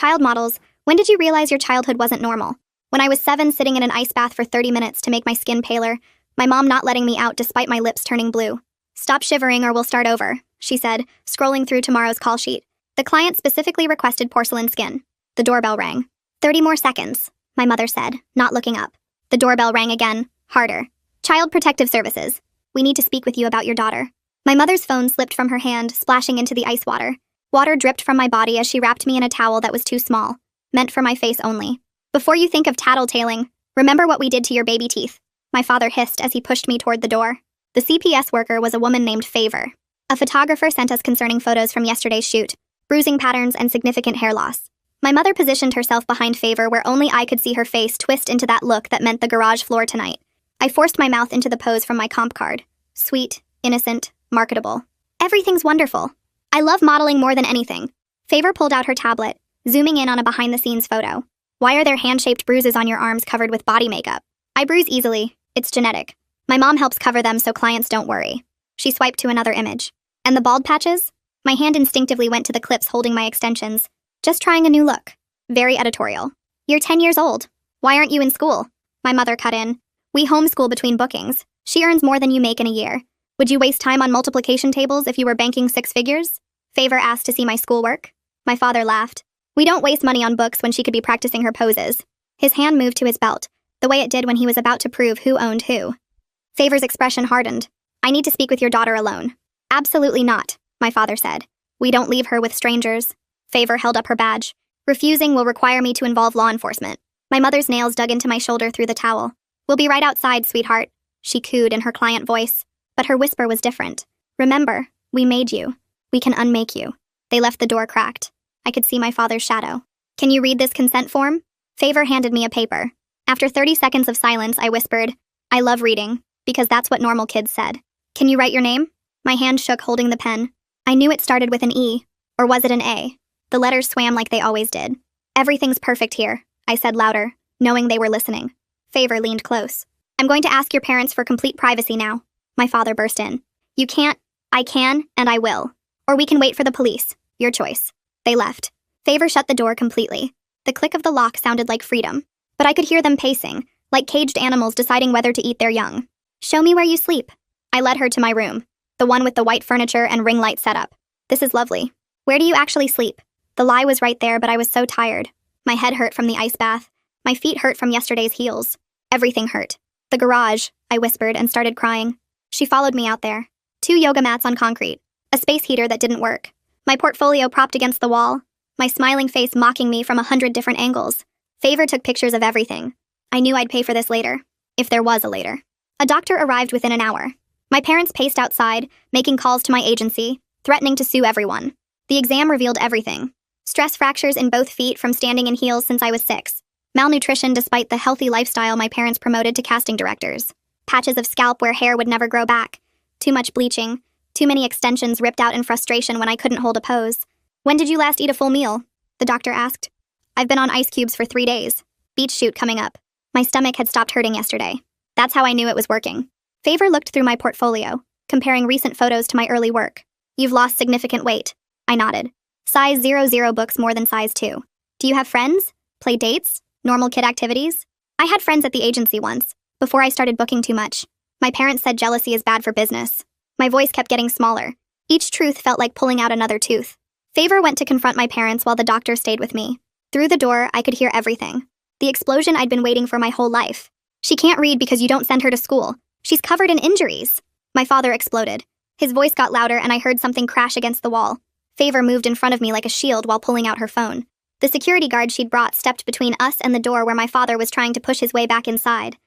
child models, when did you realize your childhood wasn't normal? When I was 7, sitting in an ice bath for 30 minutes to make my skin paler, my mom not letting me out despite my lips turning blue. Stop shivering or we'll start over, she said, scrolling through tomorrow's call sheet. The client specifically requested porcelain skin. The doorbell rang. 30 more seconds, my mother said, not looking up. The doorbell rang again, harder. Child Protective Services. We need to speak with you about your daughter. My mother's phone slipped from her hand, splashing into the ice water. Water dripped from my body as she wrapped me in a towel that was too small, meant for my face only. Before you think of tattletaling, remember what we did to your baby teeth, my father hissed as he pushed me toward the door. The CPS worker was a woman named Favor. A photographer sent us concerning photos from yesterday's shoot, bruising patterns and significant hair loss. My mother positioned herself behind Favor where only I could see her face twist into that look that meant the garage floor tonight. I forced my mouth into the pose from my comp card. Sweet, innocent, marketable. Everything's wonderful. I love modeling more than anything. Favor pulled out her tablet, zooming in on a behind-the-scenes photo. Why are there hand-shaped bruises on your arms covered with body makeup? I bruise easily. It's genetic. My mom helps cover them so clients don't worry. She swiped to another image. And the bald patches? My hand instinctively went to the clips holding my extensions. Just trying a new look. Very editorial. You're 10 years old. Why aren't you in school? My mother cut in. We homeschool between bookings. She earns more than you make in a year. Would you waste time on multiplication tables if you were banking 6 figures? Favor asked to see my schoolwork. My father laughed. We don't waste money on books when she could be practicing her poses. His hand moved to his belt, the way it did when he was about to prove who owned who. Favor's expression hardened. I need to speak with your daughter alone. Absolutely not, my father said. We don't leave her with strangers. Favor held up her badge. Refusing will require me to involve law enforcement. My mother's nails dug into my shoulder through the towel. We'll be right outside, sweetheart, she cooed in her client voice. But her whisper was different. Remember, we made you. We can unmake you. They left the door cracked. I could see my father's shadow. Can you read this consent form? Favor handed me a paper. After 30 seconds of silence, I whispered, I love reading, because that's what normal kids said. Can you write your name? My hand shook holding the pen. I knew it started with an E. Or was it an A? The letters swam like they always did. Everything's perfect here, I said louder, knowing they were listening. Favor leaned close. I'm going to ask your parents for complete privacy now. My father burst in. You can't. I can, and I will. Or we can wait for the police. Your choice. They left. Favor shut the door completely. The click of the lock sounded like freedom. But I could hear them pacing, like caged animals deciding whether to eat their young. Show me where you sleep. I led her to my room, the one with the white furniture and ring light setup. This is lovely. Where do you actually sleep? The lie was right there, but I was so tired. My head hurt from the ice bath. My feet hurt from yesterday's heels. Everything hurt. The garage, I whispered and started crying. She followed me out there. 2 yoga mats on concrete. A space heater that didn't work. My portfolio propped against the wall. My smiling face mocking me from 100 different angles. Favor took pictures of everything. I knew I'd pay for this later. If there was a later. A doctor arrived within an hour. My parents paced outside, making calls to my agency, threatening to sue everyone. The exam revealed everything. Stress fractures in both feet from standing in heels since I was 6. Malnutrition despite the healthy lifestyle my parents promoted to casting directors. Patches of scalp where hair would never grow back. Too much bleaching. Too many extensions ripped out in frustration when I couldn't hold a pose. When did you last eat a full meal? The doctor asked. I've been on ice cubes for 3 days. Beach shoot coming up. My stomach had stopped hurting yesterday. That's how I knew it was working. Favor looked through my portfolio, comparing recent photos to my early work. You've lost significant weight. I nodded. Size 00 books more than size 2. Do you have friends? Play dates? Normal kid activities? I had friends at the agency once, before I started booking too much. My parents said jealousy is bad for business. My voice kept getting smaller. Each truth felt like pulling out another tooth. Favor went to confront my parents while the doctor stayed with me. Through the door, I could hear everything. The explosion I'd been waiting for my whole life. She can't read because you don't send her to school. She's covered in injuries. My father exploded. His voice got louder and I heard something crash against the wall. Favor moved in front of me like a shield while pulling out her phone. The security guard she'd brought stepped between us and the door where my father was trying to push his way back inside.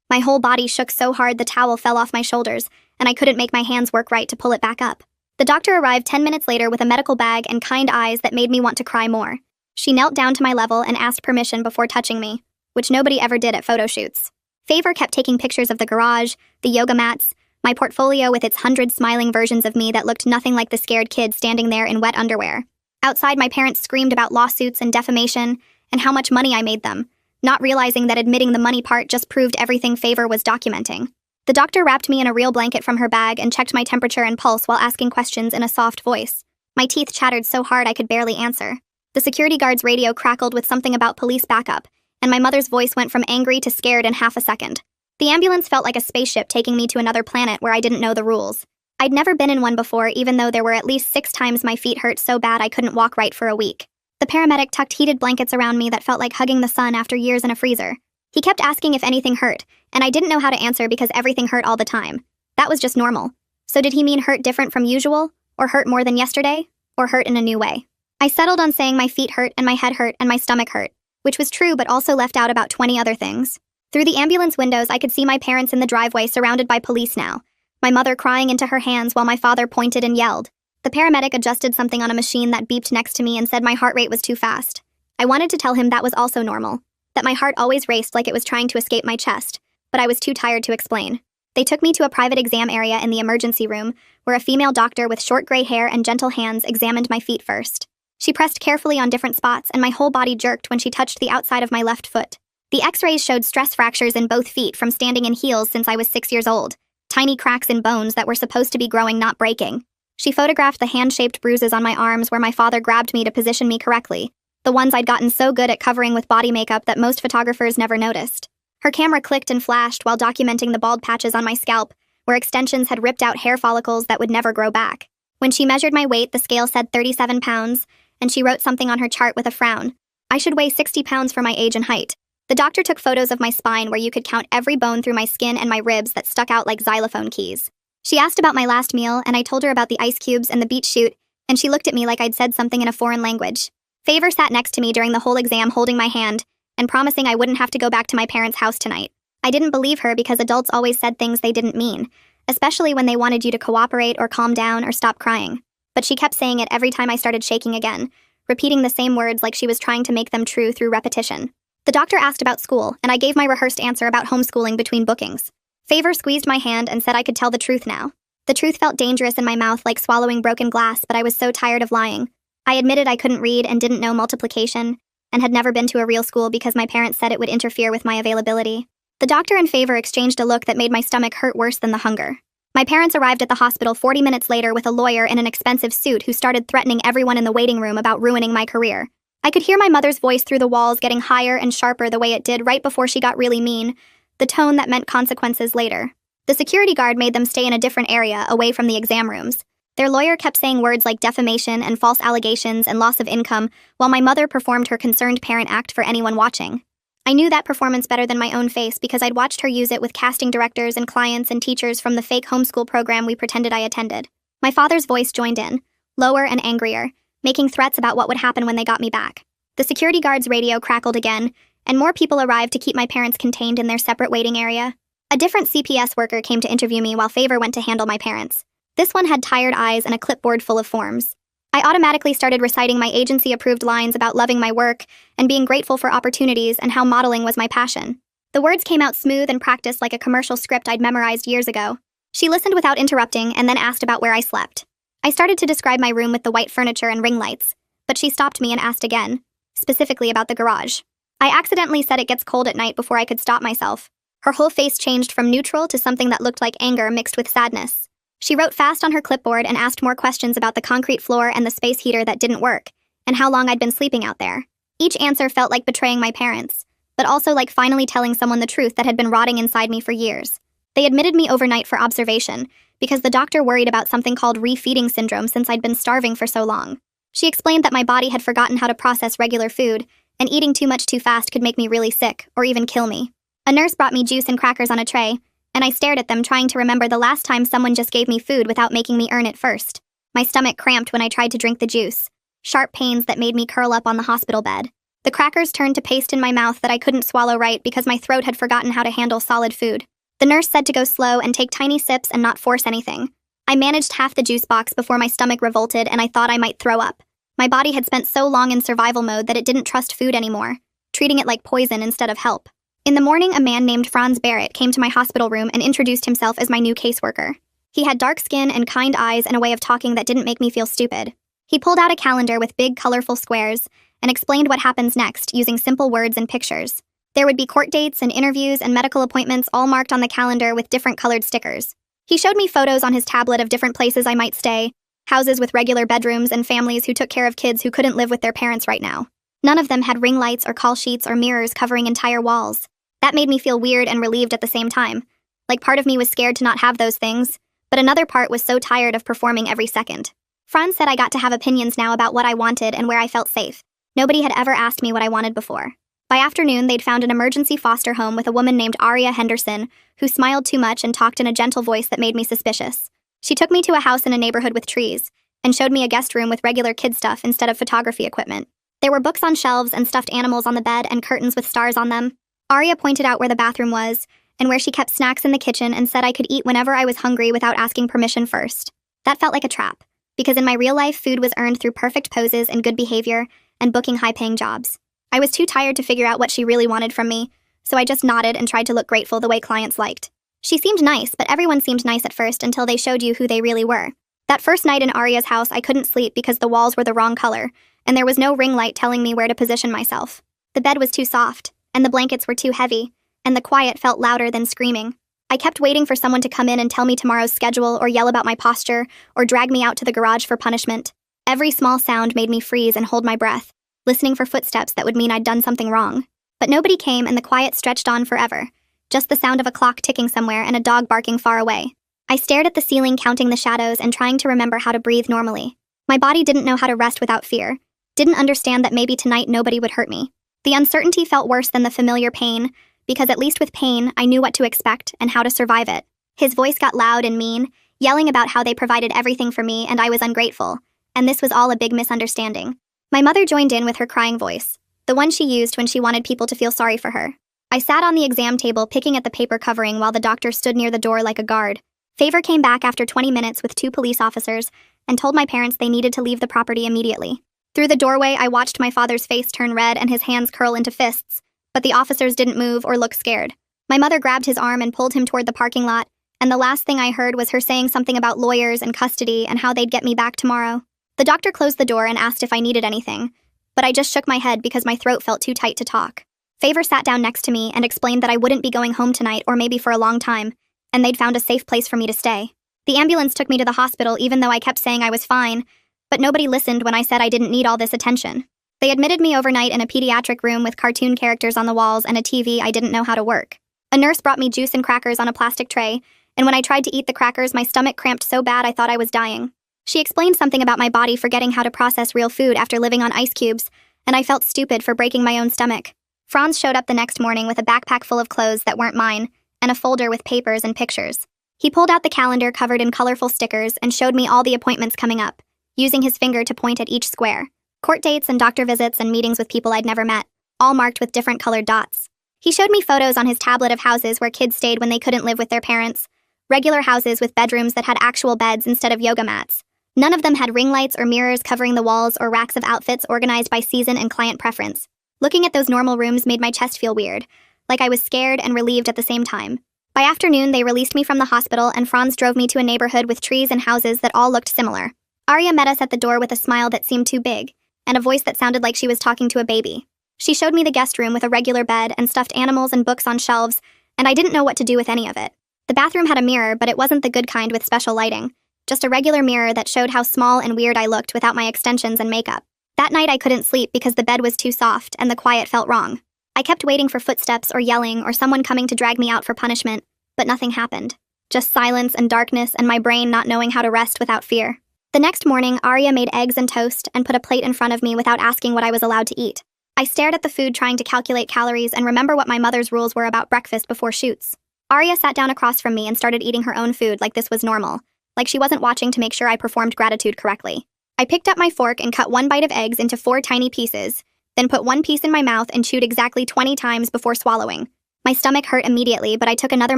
My whole body shook so hard the towel fell off my shoulders, and I couldn't make my hands work right to pull it back up. The doctor arrived 10 minutes later with a medical bag and kind eyes that made me want to cry more. She knelt down to my level and asked permission before touching me, which nobody ever did at photo shoots. Favor kept taking pictures of the garage, the yoga mats, my portfolio with its 100 smiling versions of me that looked nothing like the scared kid standing there in wet underwear. Outside, my parents screamed about lawsuits and defamation and how much money I made them, not realizing that admitting the money part just proved everything Favor was documenting. The doctor wrapped me in a real blanket from her bag and checked my temperature and pulse while asking questions in a soft voice. My teeth chattered so hard I could barely answer. The security guard's radio crackled with something about police backup, and my mother's voice went from angry to scared in half a second. The ambulance felt like a spaceship taking me to another planet where I didn't know the rules. I'd never been in one before, even though there were at least 6 times my feet hurt so bad I couldn't walk right for a week. The paramedic tucked heated blankets around me that felt like hugging the sun after years in a freezer. He kept asking if anything hurt, and I didn't know how to answer because everything hurt all the time. That was just normal. So did he mean hurt different from usual? Or hurt more than yesterday? Or hurt in a new way? I settled on saying my feet hurt and my head hurt and my stomach hurt, which was true but also left out about 20 other things. Through the ambulance windows, I could see my parents in the driveway surrounded by police now, my mother crying into her hands while my father pointed and yelled. The paramedic adjusted something on a machine that beeped next to me and said my heart rate was too fast. I wanted to tell him that was also normal, that my heart always raced like it was trying to escape my chest, but I was too tired to explain. They took me to a private exam area in the emergency room, where a female doctor with short gray hair and gentle hands examined my feet first. She pressed carefully on different spots, and my whole body jerked when she touched the outside of my left foot. The x-rays showed stress fractures in both feet from standing in heels since I was 6 years old, tiny cracks in bones that were supposed to be growing, not breaking. She photographed the hand-shaped bruises on my arms where my father grabbed me to position me correctly, the ones I'd gotten so good at covering with body makeup that most photographers never noticed. Her camera clicked and flashed while documenting the bald patches on my scalp, where extensions had ripped out hair follicles that would never grow back. When she measured my weight, the scale said 37 pounds, and she wrote something on her chart with a frown. I should weigh 60 pounds for my age and height. The doctor took photos of my spine where you could count every bone through my skin and my ribs that stuck out like xylophone keys. She asked about my last meal, and I told her about the ice cubes and the beet shoot, and she looked at me like I'd said something in a foreign language. Favor sat next to me during the whole exam holding my hand and promising I wouldn't have to go back to my parents' house tonight. I didn't believe her because adults always said things they didn't mean, especially when they wanted you to cooperate or calm down or stop crying. But she kept saying it every time I started shaking again, repeating the same words like she was trying to make them true through repetition. The doctor asked about school, and I gave my rehearsed answer about homeschooling between bookings. Favor squeezed my hand and said I could tell the truth now. The truth felt dangerous in my mouth like swallowing broken glass, but I was so tired of lying. I admitted I couldn't read and didn't know multiplication, and had never been to a real school because my parents said it would interfere with my availability. The doctor and Favor exchanged a look that made my stomach hurt worse than the hunger. My parents arrived at the hospital 40 minutes later with a lawyer in an expensive suit who started threatening everyone in the waiting room about ruining my career. I could hear my mother's voice through the walls getting higher and sharper the way it did right before she got really mean, the tone that meant consequences later. The security guard made them stay in a different area, away from the exam rooms. Their lawyer kept saying words like defamation and false allegations and loss of income, while my mother performed her concerned parent act for anyone watching. I knew that performance better than my own face because I'd watched her use it with casting directors and clients and teachers from the fake homeschool program we pretended I attended. My father's voice joined in, lower and angrier, making threats about what would happen when they got me back. The security guard's radio crackled again, and more people arrived to keep my parents contained in their separate waiting area. A different CPS worker came to interview me while Favor went to handle my parents. This one had tired eyes and a clipboard full of forms. I automatically started reciting my agency-approved lines about loving my work and being grateful for opportunities and how modeling was my passion. The words came out smooth and practiced like a commercial script I'd memorized years ago. She listened without interrupting and then asked about where I slept. I started to describe my room with the white furniture and ring lights, but she stopped me and asked again, specifically about the garage. I accidentally said it gets cold at night before I could stop myself. Her whole face changed from neutral to something that looked like anger mixed with sadness. She wrote fast on her clipboard and asked more questions about the concrete floor and the space heater that didn't work, and how long I'd been sleeping out there. Each answer felt like betraying my parents, but also like finally telling someone the truth that had been rotting inside me for years. They admitted me overnight for observation, because the doctor worried about something called refeeding syndrome since I'd been starving for so long. She explained that my body had forgotten how to process regular food, and eating too much too fast could make me really sick, or even kill me. A nurse brought me juice and crackers on a tray, and I stared at them trying to remember the last time someone just gave me food without making me earn it first. My stomach cramped when I tried to drink the juice, sharp pains that made me curl up on the hospital bed. The crackers turned to paste in my mouth that I couldn't swallow right because my throat had forgotten how to handle solid food. The nurse said to go slow and take tiny sips and not force anything. I managed half the juice box before my stomach revolted and I thought I might throw up. My body had spent so long in survival mode that it didn't trust food anymore, treating it like poison instead of help. In the morning, a man named Franz Barrett came to my hospital room and introduced himself as my new caseworker. He had dark skin and kind eyes and a way of talking that didn't make me feel stupid. He pulled out a calendar with big, colorful squares and explained what happens next using simple words and pictures. There would be court dates and interviews and medical appointments all marked on the calendar with different colored stickers. He showed me photos on his tablet of different places I might stay, Houses with regular bedrooms and families who took care of kids who couldn't live with their parents right now. None of them had ring lights or call sheets or mirrors covering entire walls. That made me feel weird and relieved at the same time. Like part of me was scared to not have those things, but another part was so tired of performing every second. Franz said I got to have opinions now about what I wanted and where I felt safe. Nobody had ever asked me what I wanted before. By afternoon, they'd found an emergency foster home with a woman named Aria Henderson, who smiled too much and talked in a gentle voice that made me suspicious. She took me to a house in a neighborhood with trees, and showed me a guest room with regular kid stuff instead of photography equipment. There were books on shelves and stuffed animals on the bed and curtains with stars on them. Aria pointed out where the bathroom was, and where she kept snacks in the kitchen and said I could eat whenever I was hungry without asking permission first. That felt like a trap, because in my real life, food was earned through perfect poses and good behavior and booking high-paying jobs. I was too tired to figure out what she really wanted from me, so I just nodded and tried to look grateful the way clients liked. She seemed nice, but everyone seemed nice at first until they showed you who they really were. That first night in Aria's house, I couldn't sleep because the walls were the wrong color, and there was no ring light telling me where to position myself. The bed was too soft, and the blankets were too heavy, and the quiet felt louder than screaming. I kept waiting for someone to come in and tell me tomorrow's schedule or yell about my posture or drag me out to the garage for punishment. Every small sound made me freeze and hold my breath, listening for footsteps that would mean I'd done something wrong. But nobody came and the quiet stretched on forever, just the sound of a clock ticking somewhere and a dog barking far away. I stared at the ceiling counting the shadows and trying to remember how to breathe normally. My body didn't know how to rest without fear, didn't understand that maybe tonight nobody would hurt me. The uncertainty felt worse than the familiar pain, because at least with pain, I knew what to expect and how to survive it. His voice got loud and mean, yelling about how they provided everything for me and I was ungrateful, and this was all a big misunderstanding. My mother joined in with her crying voice, the one she used when she wanted people to feel sorry for her. I sat on the exam table picking at the paper covering while the doctor stood near the door like a guard. Favor came back after 20 minutes with 2 police officers and told my parents they needed to leave the property immediately. Through the doorway, I watched my father's face turn red and his hands curl into fists, but the officers didn't move or look scared. My mother grabbed his arm and pulled him toward the parking lot, and the last thing I heard was her saying something about lawyers and custody and how they'd get me back tomorrow. The doctor closed the door and asked if I needed anything, but I just shook my head because my throat felt too tight to talk. Favor sat down next to me and explained that I wouldn't be going home tonight or maybe for a long time, and they'd found a safe place for me to stay. The ambulance took me to the hospital even though I kept saying I was fine, but nobody listened when I said I didn't need all this attention. They admitted me overnight in a pediatric room with cartoon characters on the walls and a TV I didn't know how to work. A nurse brought me juice and crackers on a plastic tray, and when I tried to eat the crackers, my stomach cramped so bad I thought I was dying. She explained something about my body forgetting how to process real food after living on ice cubes, and I felt stupid for breaking my own stomach. Franz showed up the next morning with a backpack full of clothes that weren't mine, and a folder with papers and pictures. He pulled out the calendar covered in colorful stickers and showed me all the appointments coming up, using his finger to point at each square. Court dates and doctor visits and meetings with people I'd never met, all marked with different colored dots. He showed me photos on his tablet of houses where kids stayed when they couldn't live with their parents, regular houses with bedrooms that had actual beds instead of yoga mats. None of them had ring lights or mirrors covering the walls or racks of outfits organized by season and client preference. Looking at those normal rooms made my chest feel weird, like I was scared and relieved at the same time. By afternoon, they released me from the hospital and Franz drove me to a neighborhood with trees and houses that all looked similar. Aria met us at the door with a smile that seemed too big, and a voice that sounded like she was talking to a baby. She showed me the guest room with a regular bed and stuffed animals and books on shelves, and I didn't know what to do with any of it. The bathroom had a mirror, but it wasn't the good kind with special lighting, just a regular mirror that showed how small and weird I looked without my extensions and makeup. That night I couldn't sleep because the bed was too soft and the quiet felt wrong. I kept waiting for footsteps or yelling or someone coming to drag me out for punishment, but nothing happened. Just silence and darkness and my brain not knowing how to rest without fear. The next morning, Aria made eggs and toast and put a plate in front of me without asking what I was allowed to eat. I stared at the food trying to calculate calories and remember what my mother's rules were about breakfast before shoots. Aria sat down across from me and started eating her own food like this was normal, like she wasn't watching to make sure I performed gratitude correctly. I picked up my fork and cut one bite of eggs into 4 tiny pieces, then put one piece in my mouth and chewed exactly 20 times before swallowing. My stomach hurt immediately, but I took another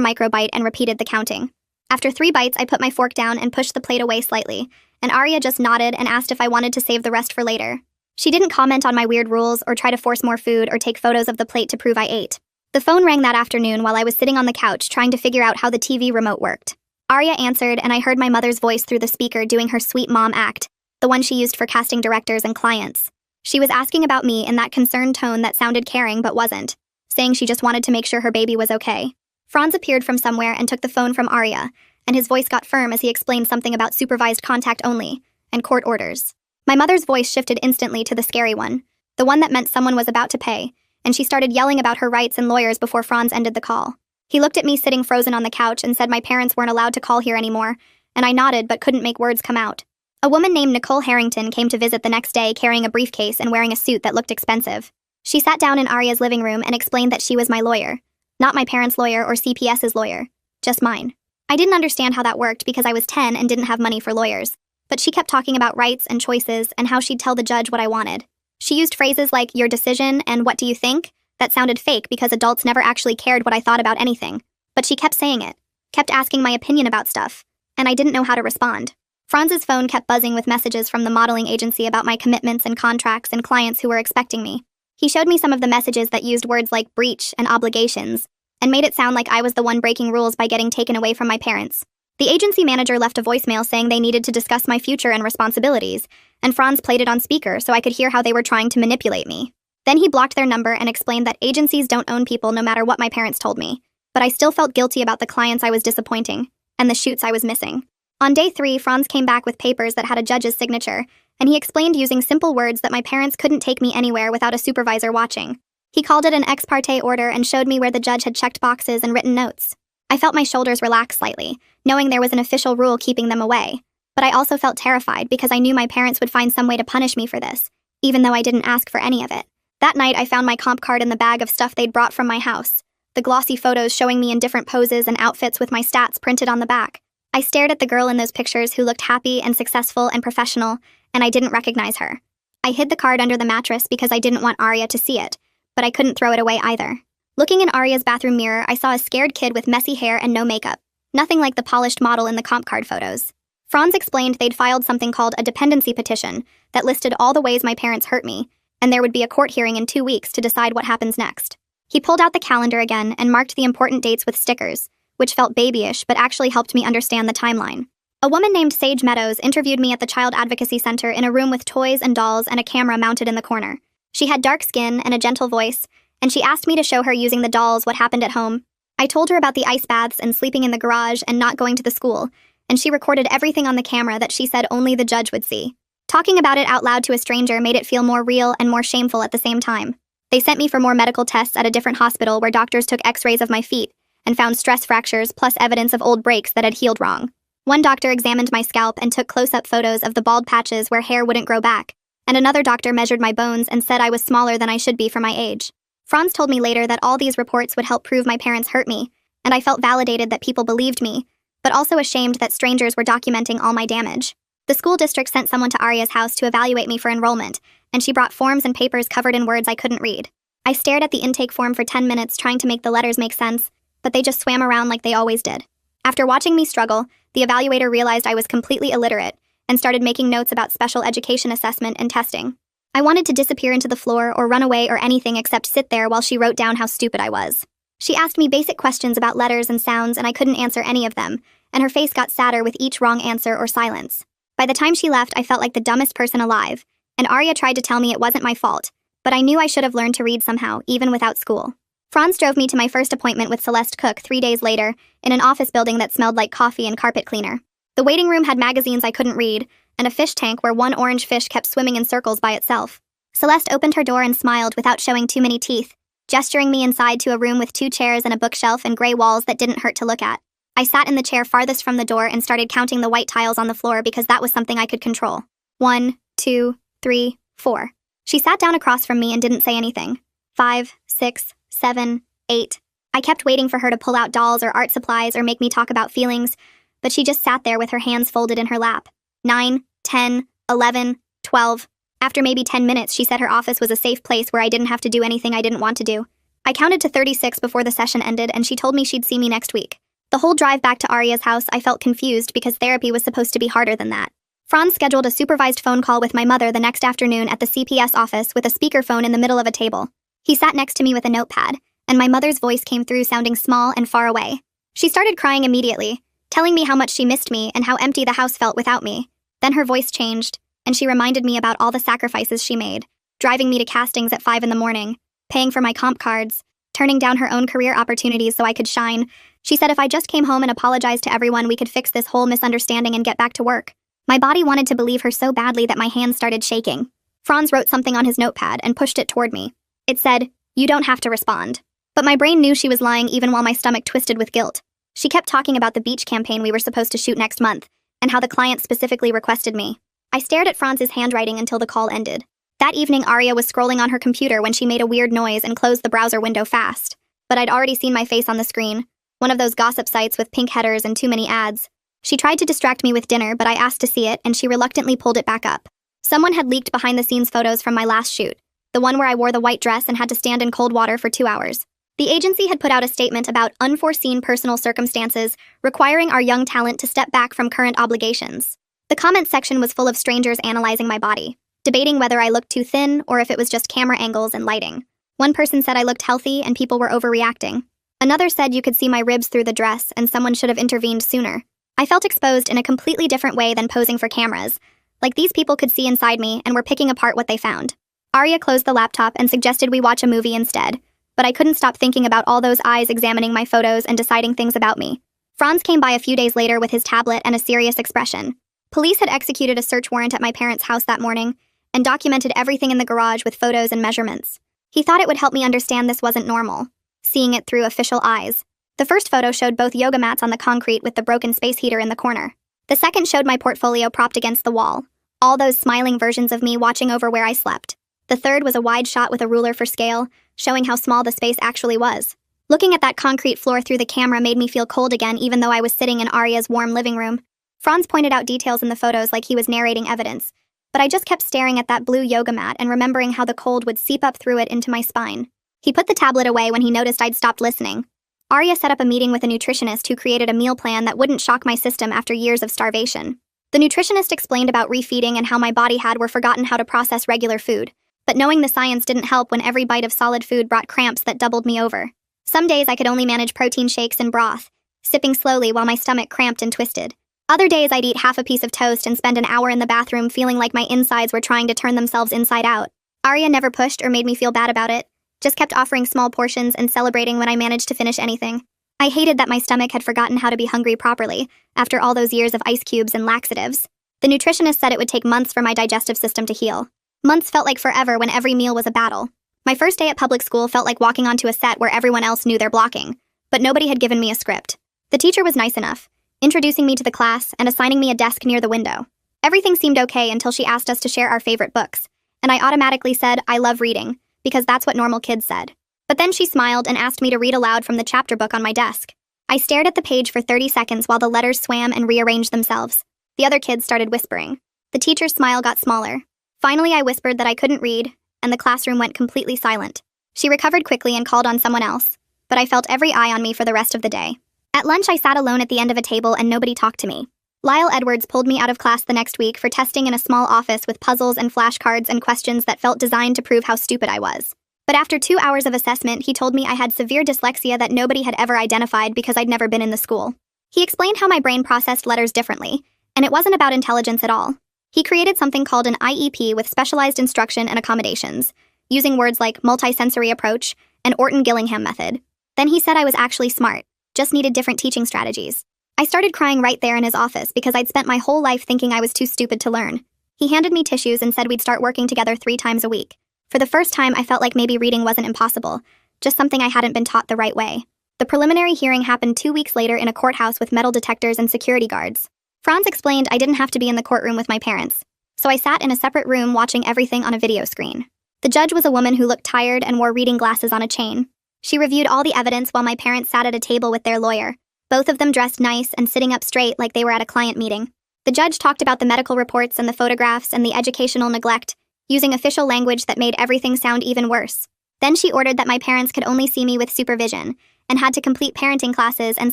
microbite and repeated the counting. After 3 bites, I put my fork down and pushed the plate away slightly, and Aria just nodded and asked if I wanted to save the rest for later. She didn't comment on my weird rules or try to force more food or take photos of the plate to prove I ate. The phone rang that afternoon while I was sitting on the couch trying to figure out how the TV remote worked. Aria answered, and I heard my mother's voice through the speaker doing her sweet mom act, the one she used for casting directors and clients. She was asking about me in that concerned tone that sounded caring but wasn't, saying she just wanted to make sure her baby was okay. Franz appeared from somewhere and took the phone from Aria, and his voice got firm as he explained something about supervised contact only, and court orders. My mother's voice shifted instantly to the scary one, the one that meant someone was about to pay, and she started yelling about her rights and lawyers before Franz ended the call. He looked at me sitting frozen on the couch and said my parents weren't allowed to call here anymore, and I nodded but couldn't make words come out. A woman named Nicole Harrington came to visit the next day carrying a briefcase and wearing a suit that looked expensive. She sat down in Arya's living room and explained that she was my lawyer. Not my parents' lawyer or CPS's lawyer. Just mine. I didn't understand how that worked because I was 10 and didn't have money for lawyers. But she kept talking about rights and choices and how she'd tell the judge what I wanted. She used phrases like, "your decision" and "what do you think?" that sounded fake because adults never actually cared what I thought about anything. But she kept saying it. Kept asking my opinion about stuff. And I didn't know how to respond. Franz's phone kept buzzing with messages from the modeling agency about my commitments and contracts and clients who were expecting me. He showed me some of the messages that used words like breach and obligations, and made it sound like I was the one breaking rules by getting taken away from my parents. The agency manager left a voicemail saying they needed to discuss my future and responsibilities, and Franz played it on speaker so I could hear how they were trying to manipulate me. Then he blocked their number and explained that agencies don't own people no matter what my parents told me, but I still felt guilty about the clients I was disappointing, and the shoots I was missing. On day 3, Franz came back with papers that had a judge's signature, and he explained using simple words that my parents couldn't take me anywhere without a supervisor watching. He called it an ex parte order and showed me where the judge had checked boxes and written notes. I felt my shoulders relax slightly, knowing there was an official rule keeping them away. But I also felt terrified because I knew my parents would find some way to punish me for this, even though I didn't ask for any of it. That night, I found my comp card in the bag of stuff they'd brought from my house, the glossy photos showing me in different poses and outfits with my stats printed on the back. I stared at the girl in those pictures who looked happy and successful and professional, and I didn't recognize her. I hid the card under the mattress because I didn't want Arya to see it, but I couldn't throw it away either. Looking in Arya's bathroom mirror, I saw a scared kid with messy hair and no makeup, nothing like the polished model in the comp card photos. Franz explained they'd filed something called a dependency petition that listed all the ways my parents hurt me, and there would be a court hearing in 2 weeks to decide what happens next. He pulled out the calendar again and marked the important dates with stickers, which felt babyish but actually helped me understand the timeline. A woman named Sage Meadows interviewed me at the Child Advocacy Center in a room with toys and dolls and a camera mounted in the corner. She had dark skin and a gentle voice, and she asked me to show her using the dolls what happened at home. I told her about the ice baths and sleeping in the garage and not going to the school, and she recorded everything on the camera that she said only the judge would see. Talking about it out loud to a stranger made it feel more real and more shameful at the same time. They sent me for more medical tests at a different hospital where doctors took x-rays of my feet and found stress fractures plus evidence of old breaks that had healed wrong. One doctor examined my scalp and took close-up photos of the bald patches where hair wouldn't grow back, and another doctor measured my bones and said I was smaller than I should be for my age. Franz told me later that all these reports would help prove my parents hurt me, and I felt validated that people believed me, but also ashamed that strangers were documenting all my damage. The school district sent someone to Arya's house to evaluate me for enrollment, and she brought forms and papers covered in words I couldn't read. I stared at the intake form for 10 minutes trying to make the letters make sense, but they just swam around like they always did. After watching me struggle, the evaluator realized I was completely illiterate and started making notes about special education assessment and testing. I wanted to disappear into the floor or run away or anything except sit there while she wrote down how stupid I was. She asked me basic questions about letters and sounds and I couldn't answer any of them, and her face got sadder with each wrong answer or silence. By the time she left, I felt like the dumbest person alive, and Arya tried to tell me it wasn't my fault, but I knew I should have learned to read somehow, even without school. Franz drove me to my first appointment with Celeste Cook 3 days later, in an office building that smelled like coffee and carpet cleaner. The waiting room had magazines I couldn't read, and a fish tank where one orange fish kept swimming in circles by itself. Celeste opened her door and smiled without showing too many teeth, gesturing me inside to a room with 2 chairs and a bookshelf and gray walls that didn't hurt to look at. I sat in the chair farthest from the door and started counting the white tiles on the floor because that was something I could control. 1, 2, 3, 4. She sat down across from me and didn't say anything. 5, 6, 7, 8. I kept waiting for her to pull out dolls or art supplies or make me talk about feelings, but she just sat there with her hands folded in her lap. 9, 10, 11, 12. After maybe 10 minutes, she said her office was a safe place where I didn't have to do anything I didn't want to do. I counted to 36 before the session ended, and she told me she'd see me next week. The whole drive back to Arya's house, I felt confused because therapy was supposed to be harder than that. Franz scheduled a supervised phone call with my mother the next afternoon at the CPS office with a speakerphone in the middle of a table. He sat next to me with a notepad, and my mother's voice came through sounding small and far away. She started crying immediately, telling me how much she missed me and how empty the house felt without me. Then her voice changed, and she reminded me about all the sacrifices she made, driving me to castings at 5 in the morning, paying for my comp cards, turning down her own career opportunities so I could shine. She said if I just came home and apologized to everyone, we could fix this whole misunderstanding and get back to work. My body wanted to believe her so badly that my hands started shaking. Franz wrote something on his notepad and pushed it toward me. It said, "You don't have to respond." But my brain knew she was lying even while my stomach twisted with guilt. She kept talking about the beach campaign we were supposed to shoot next month, and how the client specifically requested me. I stared at Franz's handwriting until the call ended. That evening, Arya was scrolling on her computer when she made a weird noise and closed the browser window fast. But I'd already seen my face on the screen, one of those gossip sites with pink headers and too many ads. She tried to distract me with dinner, but I asked to see it, and she reluctantly pulled it back up. Someone had leaked behind-the-scenes photos from my last shoot, the one where I wore the white dress and had to stand in cold water for 2 hours. The agency had put out a statement about unforeseen personal circumstances requiring our young talent to step back from current obligations. The comments section was full of strangers analyzing my body, debating whether I looked too thin or if it was just camera angles and lighting. One person said I looked healthy and people were overreacting. Another said you could see my ribs through the dress and someone should have intervened sooner. I felt exposed in a completely different way than posing for cameras. Like these people could see inside me and were picking apart what they found. Arya closed the laptop and suggested we watch a movie instead, but I couldn't stop thinking about all those eyes examining my photos and deciding things about me. Franz came by a few days later with his tablet and a serious expression. Police had executed a search warrant at my parents' house that morning and documented everything in the garage with photos and measurements. He thought it would help me understand this wasn't normal, seeing it through official eyes. The first photo showed both yoga mats on the concrete with the broken space heater in the corner. The second showed my portfolio propped against the wall, all those smiling versions of me watching over where I slept. The third was a wide shot with a ruler for scale, showing how small the space actually was. Looking at that concrete floor through the camera made me feel cold again even though I was sitting in Arya's warm living room. Franz pointed out details in the photos like he was narrating evidence, but I just kept staring at that blue yoga mat and remembering how the cold would seep up through it into my spine. He put the tablet away when he noticed I'd stopped listening. Arya set up a meeting with a nutritionist who created a meal plan that wouldn't shock my system after years of starvation. The nutritionist explained about refeeding and how my body had forgotten how to process regular food, but knowing the science didn't help when every bite of solid food brought cramps that doubled me over. Some days I could only manage protein shakes and broth, sipping slowly while my stomach cramped and twisted. Other days I'd eat half a piece of toast and spend an hour in the bathroom feeling like my insides were trying to turn themselves inside out. Arya never pushed or made me feel bad about it, just kept offering small portions and celebrating when I managed to finish anything. I hated that my stomach had forgotten how to be hungry properly, after all those years of ice cubes and laxatives. The nutritionist said it would take months for my digestive system to heal. Months felt like forever when every meal was a battle. My first day at public school felt like walking onto a set where everyone else knew their blocking, but nobody had given me a script. The teacher was nice enough, introducing me to the class and assigning me a desk near the window. Everything seemed okay until she asked us to share our favorite books, and I automatically said, "I love reading," because that's what normal kids said. But then she smiled and asked me to read aloud from the chapter book on my desk. I stared at the page for 30 seconds while the letters swam and rearranged themselves. The other kids started whispering. The teacher's smile got smaller. Finally, I whispered that I couldn't read, and the classroom went completely silent. She recovered quickly and called on someone else, but I felt every eye on me for the rest of the day. At lunch, I sat alone at the end of a table and nobody talked to me. Lyle Edwards pulled me out of class the next week for testing in a small office with puzzles and flashcards and questions that felt designed to prove how stupid I was. But after 2 hours of assessment, he told me I had severe dyslexia that nobody had ever identified because I'd never been in the school. He explained how my brain processed letters differently, and it wasn't about intelligence at all. He created something called an IEP with specialized instruction and accommodations, using words like multisensory approach and Orton-Gillingham method. Then he said I was actually smart, just needed different teaching strategies. I started crying right there in his office because I'd spent my whole life thinking I was too stupid to learn. He handed me tissues and said we'd start working together 3 times a week. For the first time, I felt like maybe reading wasn't impossible, just something I hadn't been taught the right way. The preliminary hearing happened 2 weeks later in a courthouse with metal detectors and security guards. Franz explained I didn't have to be in the courtroom with my parents, so I sat in a separate room watching everything on a video screen. The judge was a woman who looked tired and wore reading glasses on a chain. She reviewed all the evidence while my parents sat at a table with their lawyer, both of them dressed nice and sitting up straight like they were at a client meeting. The judge talked about the medical reports and the photographs and the educational neglect, using official language that made everything sound even worse. Then she ordered that my parents could only see me with supervision, and had to complete parenting classes and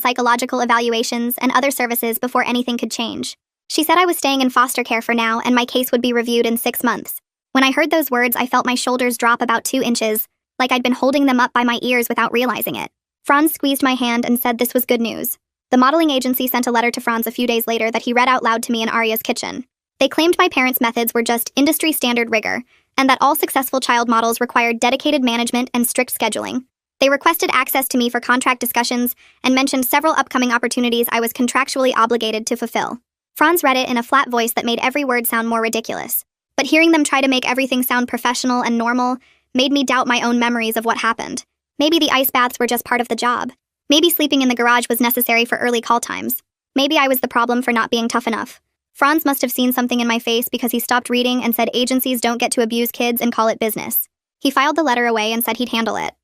psychological evaluations and other services before anything could change. She said I was staying in foster care for now and my case would be reviewed in 6 months. When I heard those words, I felt my shoulders drop about 2 inches, like I'd been holding them up by my ears without realizing it. Franz squeezed my hand and said this was good news. The modeling agency sent a letter to Franz a few days later that he read out loud to me in Arya's kitchen. They claimed my parents' methods were just industry standard rigor, and that all successful child models required dedicated management and strict scheduling. They requested access to me for contract discussions and mentioned several upcoming opportunities I was contractually obligated to fulfill. Franz read it in a flat voice that made every word sound more ridiculous. But hearing them try to make everything sound professional and normal made me doubt my own memories of what happened. Maybe the ice baths were just part of the job. Maybe sleeping in the garage was necessary for early call times. Maybe I was the problem for not being tough enough. Franz must have seen something in my face because he stopped reading and said agencies don't get to abuse kids and call it business. He filed the letter away and said he'd handle it.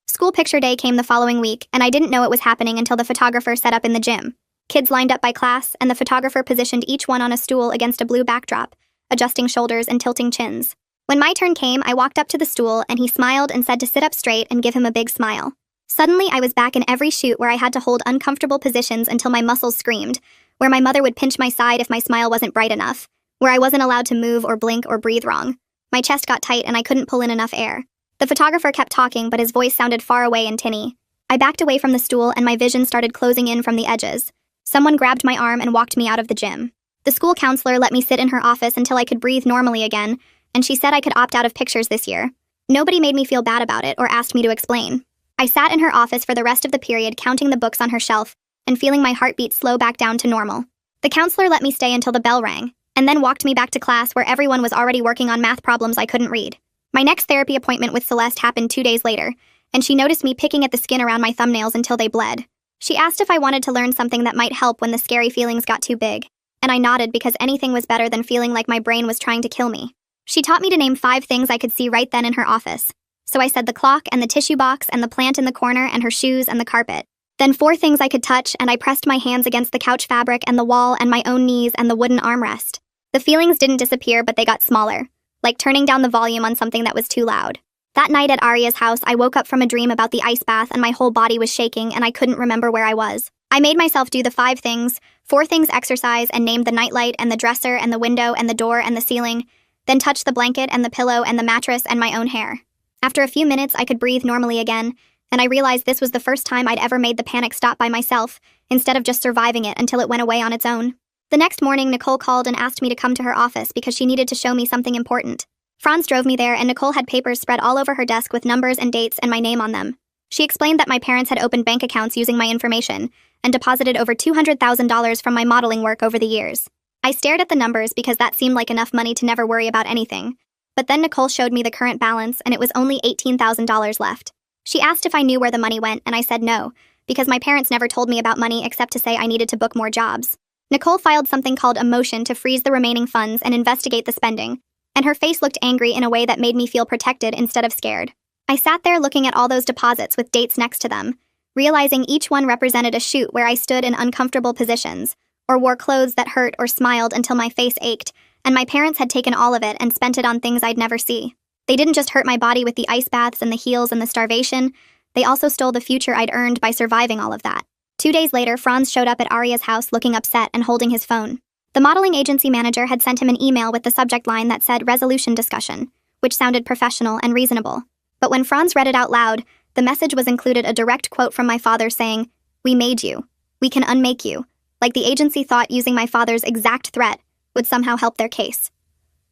School picture day came the following week, and I didn't know it was happening until the photographer set up in the gym. Kids lined up by class, and the photographer positioned each one on a stool against a blue backdrop, adjusting shoulders and tilting chins. When my turn came, I walked up to the stool, and he smiled and said to sit up straight and give him a big smile. Suddenly, I was back in every shoot where I had to hold uncomfortable positions until my muscles screamed, where my mother would pinch my side if my smile wasn't bright enough, where I wasn't allowed to move or blink or breathe wrong. My chest got tight and I couldn't pull in enough air. The photographer kept talking, but his voice sounded far away and tinny. I backed away from the stool and my vision started closing in from the edges. Someone grabbed my arm and walked me out of the gym. The school counselor let me sit in her office until I could breathe normally again, and she said I could opt out of pictures this year. Nobody made me feel bad about it or asked me to explain. I sat in her office for the rest of the period, counting the books on her shelf and feeling my heartbeat slow back down to normal. The counselor let me stay until the bell rang, and then walked me back to class where everyone was already working on math problems I couldn't read. My next therapy appointment with Celeste happened 2 days later, and she noticed me picking at the skin around my thumbnails until they bled. She asked if I wanted to learn something that might help when the scary feelings got too big, and I nodded because anything was better than feeling like my brain was trying to kill me. She taught me to name 5 things I could see right then in her office. So I said the clock and the tissue box and the plant in the corner and her shoes and the carpet. Then 4 things I could touch, and I pressed my hands against the couch fabric and the wall and my own knees and the wooden armrest. The feelings didn't disappear, but they got smaller, like turning down the volume on something that was too loud. That night at Aria's house, I woke up from a dream about the ice bath and my whole body was shaking and I couldn't remember where I was. I made myself do the 5 things, 4 things exercise, and named the nightlight and the dresser and the window and the door and the ceiling, then touched the blanket and the pillow and the mattress and my own hair. After a few minutes, I could breathe normally again, and I realized this was the first time I'd ever made the panic stop by myself, instead of just surviving it until it went away on its own. The next morning, Nicole called and asked me to come to her office because she needed to show me something important. Franz drove me there, and Nicole had papers spread all over her desk with numbers and dates and my name on them. She explained that my parents had opened bank accounts using my information and deposited over $200,000 from my modeling work over the years. I stared at the numbers because that seemed like enough money to never worry about anything. But then Nicole showed me the current balance, and it was only $18,000 left. She asked if I knew where the money went, and I said no, because my parents never told me about money except to say I needed to book more jobs. Nicole filed something called a motion to freeze the remaining funds and investigate the spending, and her face looked angry in a way that made me feel protected instead of scared. I sat there looking at all those deposits with dates next to them, realizing each one represented a shoot where I stood in uncomfortable positions, or wore clothes that hurt or smiled until my face ached, and my parents had taken all of it and spent it on things I'd never see. They didn't just hurt my body with the ice baths and the heels and the starvation, they also stole the future I'd earned by surviving all of that. 2 days later, Franz showed up at Aria's house looking upset and holding his phone. The modeling agency manager had sent him an email with the subject line that said resolution discussion, which sounded professional and reasonable. But when Franz read it out loud, the message was included a direct quote from my father saying, "We made you. We can unmake you," like the agency thought using my father's exact threat would somehow help their case.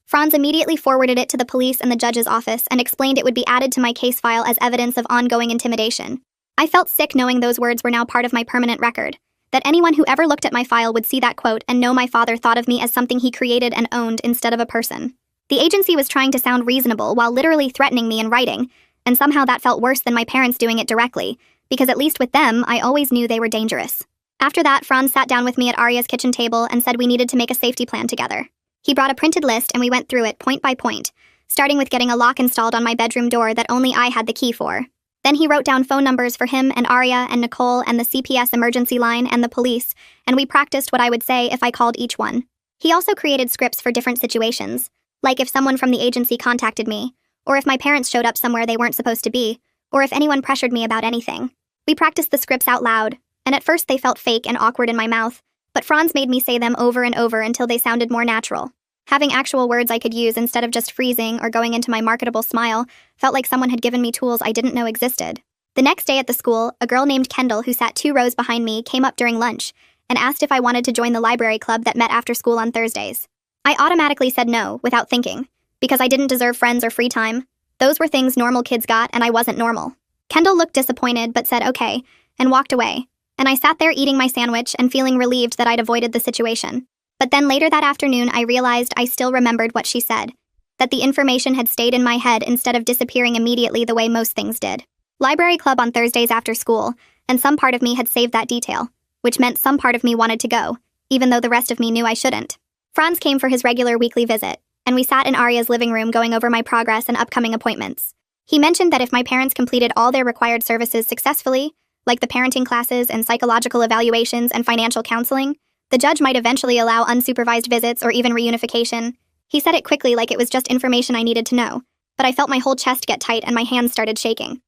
Franz immediately forwarded it to the police and the judge's office and explained it would be added to my case file as evidence of ongoing intimidation. I felt sick knowing those words were now part of my permanent record, that anyone who ever looked at my file would see that quote and know my father thought of me as something he created and owned instead of a person. The agency was trying to sound reasonable while literally threatening me in writing, and somehow that felt worse than my parents doing it directly, because at least with them, I always knew they were dangerous. After that, Franz sat down with me at Aria's kitchen table and said we needed to make a safety plan together. He brought a printed list and we went through it point by point, starting with getting a lock installed on my bedroom door that only I had the key for. Then he wrote down phone numbers for him and Aria and Nicole and the CPS emergency line and the police, and we practiced what I would say if I called each one. He also created scripts for different situations, like if someone from the agency contacted me, or if my parents showed up somewhere they weren't supposed to be, or if anyone pressured me about anything. We practiced the scripts out loud, and at first they felt fake and awkward in my mouth, but Franz made me say them over and over until they sounded more natural. Having actual words I could use instead of just freezing or going into my marketable smile felt like someone had given me tools I didn't know existed. The next day at the school, a girl named Kendall who sat 2 rows behind me came up during lunch and asked if I wanted to join the library club that met after school on Thursdays. I automatically said no, without thinking, because I didn't deserve friends or free time. Those were things normal kids got, and I wasn't normal. Kendall looked disappointed but said okay, and walked away, and I sat there eating my sandwich and feeling relieved that I'd avoided the situation. But then later that afternoon, I realized I still remembered what she said, that the information had stayed in my head instead of disappearing immediately the way most things did. Library club on Thursdays after school, and some part of me had saved that detail, which meant some part of me wanted to go, even though the rest of me knew I shouldn't. Franz came for his regular weekly visit, and we sat in Arya's living room going over my progress and upcoming appointments. He mentioned that if my parents completed all their required services successfully, like the parenting classes and psychological evaluations and financial counseling, the judge might eventually allow unsupervised visits or even reunification. He said it quickly like it was just information I needed to know, but I felt my whole chest get tight and my hands started shaking.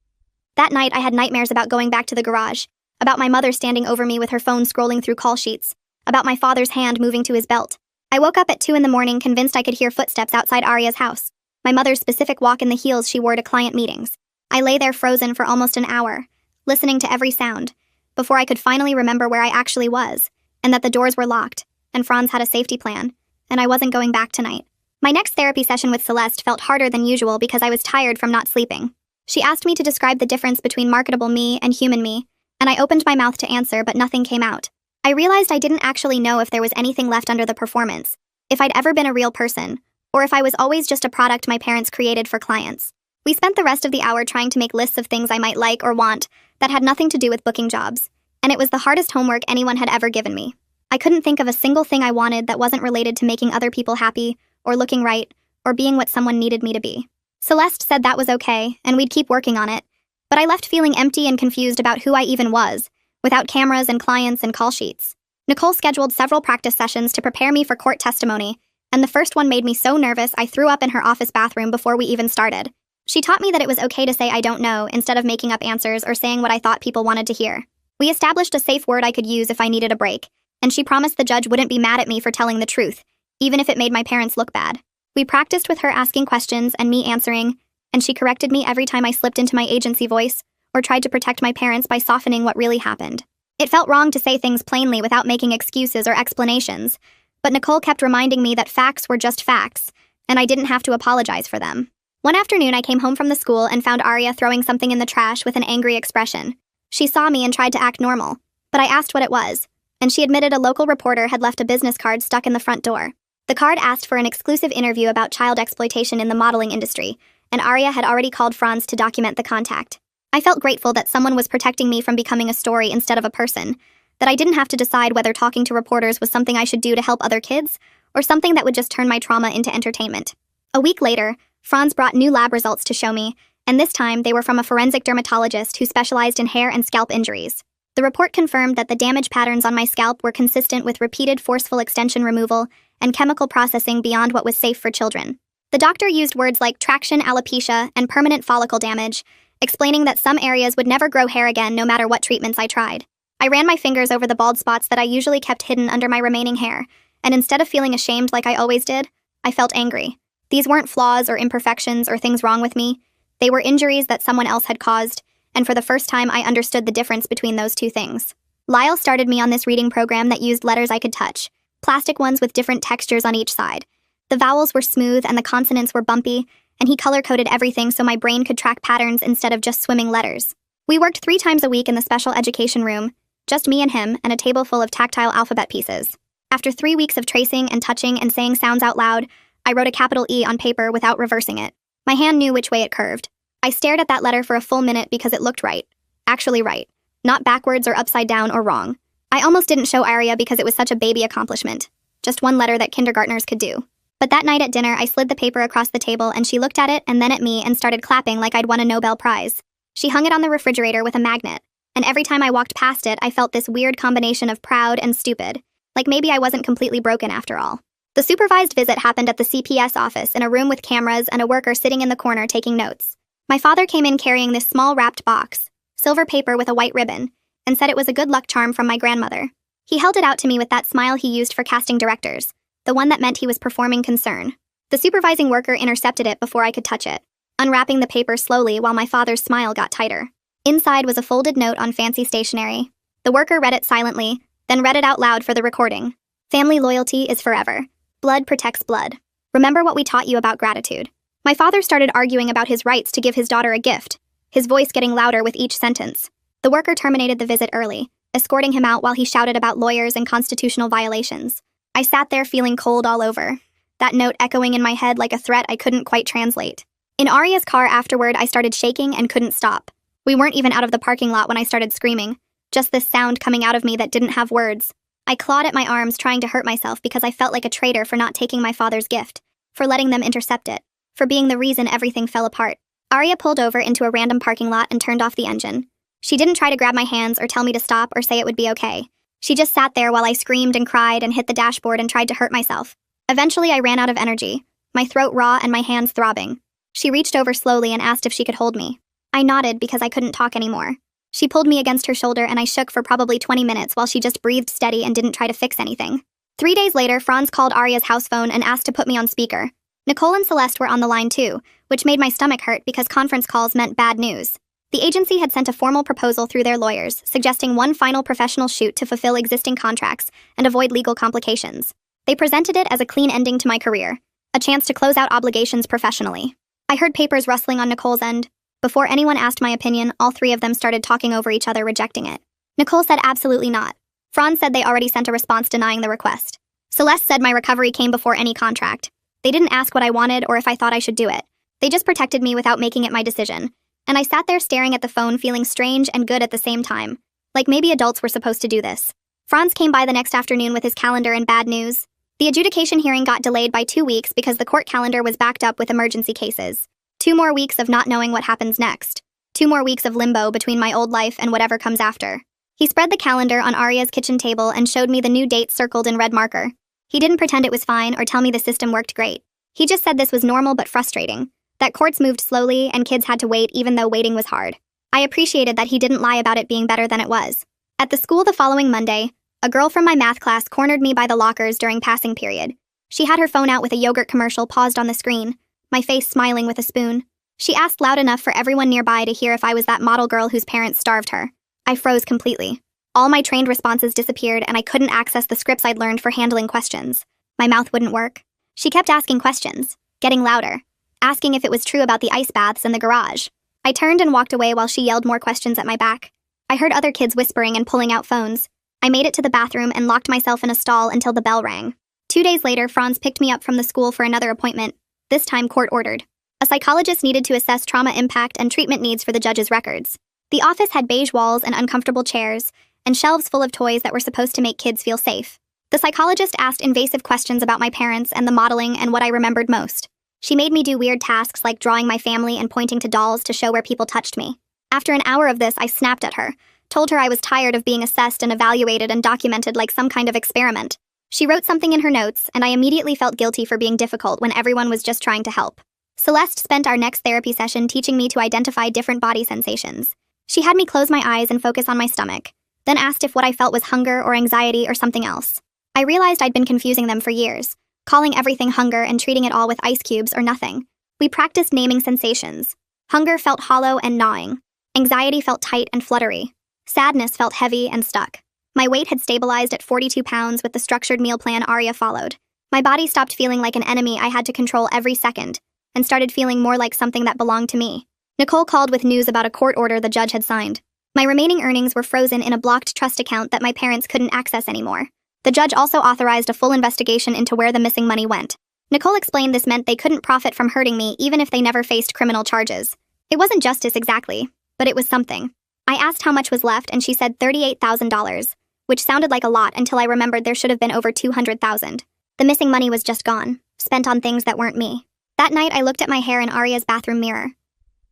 That night, I had nightmares about going back to the garage, about my mother standing over me with her phone scrolling through call sheets, about my father's hand moving to his belt. I woke up at 2 a.m, convinced I could hear footsteps outside Arya's house, my mother's specific walk in the heels she wore to client meetings. I lay there frozen for almost an hour, listening to every sound, before I could finally remember where I actually was, and that the doors were locked, and Franz had a safety plan, and I wasn't going back tonight. My next therapy session with Celeste felt harder than usual because I was tired from not sleeping. She asked me to describe the difference between marketable me and human me, and I opened my mouth to answer, but nothing came out. I realized I didn't actually know if there was anything left under the performance, if I'd ever been a real person, or if I was always just a product my parents created for clients. We spent the rest of the hour trying to make lists of things I might like or want that had nothing to do with booking jobs, and it was the hardest homework anyone had ever given me. I couldn't think of a single thing I wanted that wasn't related to making other people happy, or looking right, or being what someone needed me to be. Celeste said that was okay, and we'd keep working on it, but I left feeling empty and confused about who I even was, without cameras and clients and call sheets. Nicole scheduled several practice sessions to prepare me for court testimony, and the first one made me so nervous I threw up in her office bathroom before we even started. She taught me that it was okay to say I don't know instead of making up answers or saying what I thought people wanted to hear. We established a safe word I could use if I needed a break, and she promised the judge wouldn't be mad at me for telling the truth, even if it made my parents look bad. We practiced with her asking questions and me answering, and she corrected me every time I slipped into my agency voice or tried to protect my parents by softening what really happened. It felt wrong to say things plainly without making excuses or explanations, but Nicole kept reminding me that facts were just facts, and I didn't have to apologize for them. One afternoon, I came home from the school and found Arya throwing something in the trash with an angry expression. She saw me and tried to act normal, but I asked what it was, and she admitted a local reporter had left a business card stuck in the front door. The card asked for an exclusive interview about child exploitation in the modeling industry, and Arya had already called Franz to document the contact. I felt grateful that someone was protecting me from becoming a story instead of a person, that I didn't have to decide whether talking to reporters was something I should do to help other kids, or something that would just turn my trauma into entertainment. A week later, Franz brought new lab results to show me, and this time they were from a forensic dermatologist who specialized in hair and scalp injuries. The report confirmed that the damage patterns on my scalp were consistent with repeated forceful extension removal and chemical processing beyond what was safe for children. The doctor used words like traction alopecia and permanent follicle damage, explaining that some areas would never grow hair again no matter what treatments I tried. I ran my fingers over the bald spots that I usually kept hidden under my remaining hair, and instead of feeling ashamed like I always did, I felt angry. These weren't flaws or imperfections or things wrong with me. They were injuries that someone else had caused, and for the first time I understood the difference between those two things. Lyle started me on this reading program that used letters I could touch, plastic ones with different textures on each side. The vowels were smooth and the consonants were bumpy, and he color-coded everything so my brain could track patterns instead of just swimming letters. We worked 3 times a week in the special education room, just me and him, and a table full of tactile alphabet pieces. After 3 weeks of tracing and touching and saying sounds out loud, I wrote a capital E on paper without reversing it. My hand knew which way it curved. I stared at that letter for a full minute because it looked right. Actually right. Not backwards or upside down or wrong. I almost didn't show Arya because it was such a baby accomplishment. Just one letter that kindergartners could do. But that night at dinner, I slid the paper across the table and she looked at it and then at me and started clapping like I'd won a Nobel Prize. She hung it on the refrigerator with a magnet, and every time I walked past it, I felt this weird combination of proud and stupid, like maybe I wasn't completely broken after all. The supervised visit happened at the CPS office in a room with cameras and a worker sitting in the corner taking notes. My father came in carrying this small wrapped box, silver paper with a white ribbon, and said it was a good luck charm from my grandmother. He held it out to me with that smile he used for casting directors, the one that meant he was performing concern. The supervising worker intercepted it before I could touch it, unwrapping the paper slowly while my father's smile got tighter. Inside was a folded note on fancy stationery. The worker read it silently, then read it out loud for the recording. Family loyalty is forever. Blood protects blood. Remember what we taught you about gratitude. My father started arguing about his rights to give his daughter a gift, his voice getting louder with each sentence. The worker terminated the visit early, escorting him out while he shouted about lawyers and constitutional violations. I sat there feeling cold all over, that note echoing in my head like a threat I couldn't quite translate. In Arya's car afterward, I started shaking and couldn't stop. We weren't even out of the parking lot when I started screaming, just this sound coming out of me that didn't have words. I clawed at my arms trying to hurt myself because I felt like a traitor for not taking my father's gift, for letting them intercept it, for being the reason everything fell apart. Arya pulled over into a random parking lot and turned off the engine. She didn't try to grab my hands or tell me to stop or say it would be okay. She just sat there while I screamed and cried and hit the dashboard and tried to hurt myself. Eventually, I ran out of energy, my throat raw and my hands throbbing. She reached over slowly and asked if she could hold me. I nodded because I couldn't talk anymore. She pulled me against her shoulder and I shook for probably 20 minutes while she just breathed steady and didn't try to fix anything. 3 days later, Franz called Arya's house phone and asked to put me on speaker. Nicole and Celeste were on the line too, which made my stomach hurt because conference calls meant bad news. The agency had sent a formal proposal through their lawyers, suggesting one final professional shoot to fulfill existing contracts and avoid legal complications. They presented it as a clean ending to my career, a chance to close out obligations professionally. I heard papers rustling on Nicole's end. Before anyone asked my opinion, all three of them started talking over each other, rejecting it. Nicole said absolutely not. Franz said they already sent a response denying the request. Celeste said my recovery came before any contract. They didn't ask what I wanted or if I thought I should do it. They just protected me without making it my decision. And I sat there staring at the phone, feeling strange and good at the same time. Like maybe adults were supposed to do this. Franz came by the next afternoon with his calendar and bad news. The adjudication hearing got delayed by 2 weeks because the court calendar was backed up with emergency cases. 2 more weeks of not knowing what happens next. 2 more weeks of limbo between my old life and whatever comes after. He spread the calendar on Arya's kitchen table and showed me the new date circled in red marker. He didn't pretend it was fine or tell me the system worked great. He just said this was normal but frustrating, that courts moved slowly and kids had to wait even though waiting was hard. I appreciated that he didn't lie about it being better than it was. At the school the following Monday, a girl from my math class cornered me by the lockers during passing period. She had her phone out with a yogurt commercial paused on the screen, my face smiling with a spoon. She asked loud enough for everyone nearby to hear if I was that model girl whose parents starved her. I froze completely. All my trained responses disappeared and I couldn't access the scripts I'd learned for handling questions. My mouth wouldn't work. She kept asking questions, getting louder, asking if it was true about the ice baths in the garage. I turned and walked away while she yelled more questions at my back. I heard other kids whispering and pulling out phones. I made it to the bathroom and locked myself in a stall until the bell rang. 2 days later, Franz picked me up from the school for another appointment, this time court-ordered. A psychologist needed to assess trauma impact and treatment needs for the judge's records. The office had beige walls and uncomfortable chairs, and shelves full of toys that were supposed to make kids feel safe. The psychologist asked invasive questions about my parents and the modeling and what I remembered most. She made me do weird tasks like drawing my family and pointing to dolls to show where people touched me. After an hour of this, I snapped at her, told her I was tired of being assessed and evaluated and documented like some kind of experiment. She wrote something in her notes, and I immediately felt guilty for being difficult when everyone was just trying to help. Celeste spent our next therapy session teaching me to identify different body sensations. She had me close my eyes and focus on my stomach, then asked if what I felt was hunger or anxiety or something else. I realized I'd been confusing them for years, calling everything hunger and treating it all with ice cubes or nothing. We practiced naming sensations. Hunger felt hollow and gnawing. Anxiety felt tight and fluttery. Sadness felt heavy and stuck. My weight had stabilized at 42 pounds with the structured meal plan Arya followed. My body stopped feeling like an enemy I had to control every second, and started feeling more like something that belonged to me. Nicole called with news about a court order the judge had signed. My remaining earnings were frozen in a blocked trust account that my parents couldn't access anymore. The judge also authorized a full investigation into where the missing money went. Nicole explained this meant they couldn't profit from hurting me even if they never faced criminal charges. It wasn't justice exactly, but it was something. I asked how much was left and she said $38,000, which sounded like a lot until I remembered there should have been over $200,000. The missing money was just gone, spent on things that weren't me. That night I looked at my hair in Arya's bathroom mirror.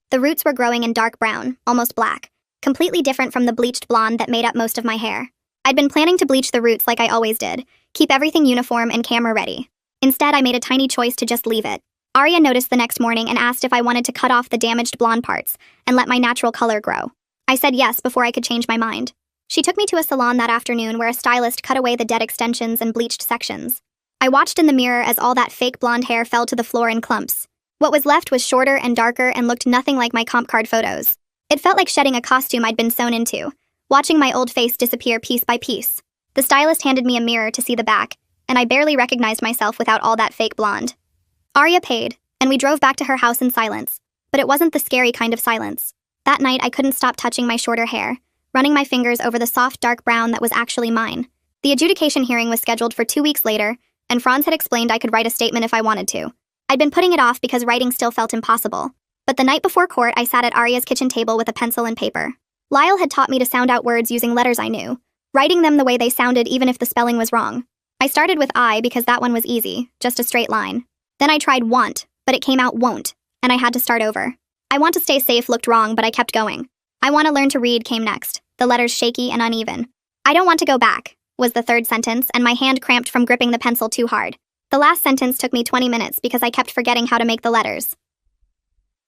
The roots were growing in dark brown, almost black, completely different from the bleached blonde that made up most of my hair. I'd been planning to bleach the roots like I always did, keep everything uniform and camera ready. Instead, I made a tiny choice to just leave it. Arya noticed the next morning and asked if I wanted to cut off the damaged blonde parts and let my natural color grow. I said yes before I could change my mind. She took me to a salon that afternoon where a stylist cut away the dead extensions and bleached sections. I watched in the mirror as all that fake blonde hair fell to the floor in clumps. What was left was shorter and darker and looked nothing like my comp card photos. It felt like shedding a costume I'd been sewn into, watching my old face disappear piece by piece. The stylist handed me a mirror to see the back, and I barely recognized myself without all that fake blonde. Arya paid, and we drove back to her house in silence, but it wasn't the scary kind of silence. That night I couldn't stop touching my shorter hair, running my fingers over the soft dark brown that was actually mine. The adjudication hearing was scheduled for 2 weeks later, and Franz had explained I could write a statement if I wanted to. I'd been putting it off because writing still felt impossible. But the night before court, I sat at Arya's kitchen table with a pencil and paper. Lyle had taught me to sound out words using letters I knew, writing them the way they sounded even if the spelling was wrong. I started with I because that one was easy, just a straight line. Then I tried want, but it came out won't, and I had to start over. I want to stay safe looked wrong, but I kept going. I want to learn to read came next, the letters shaky and uneven. I don't want to go back, was the third sentence, and my hand cramped from gripping the pencil too hard. The last sentence took me 20 minutes because I kept forgetting how to make the letters.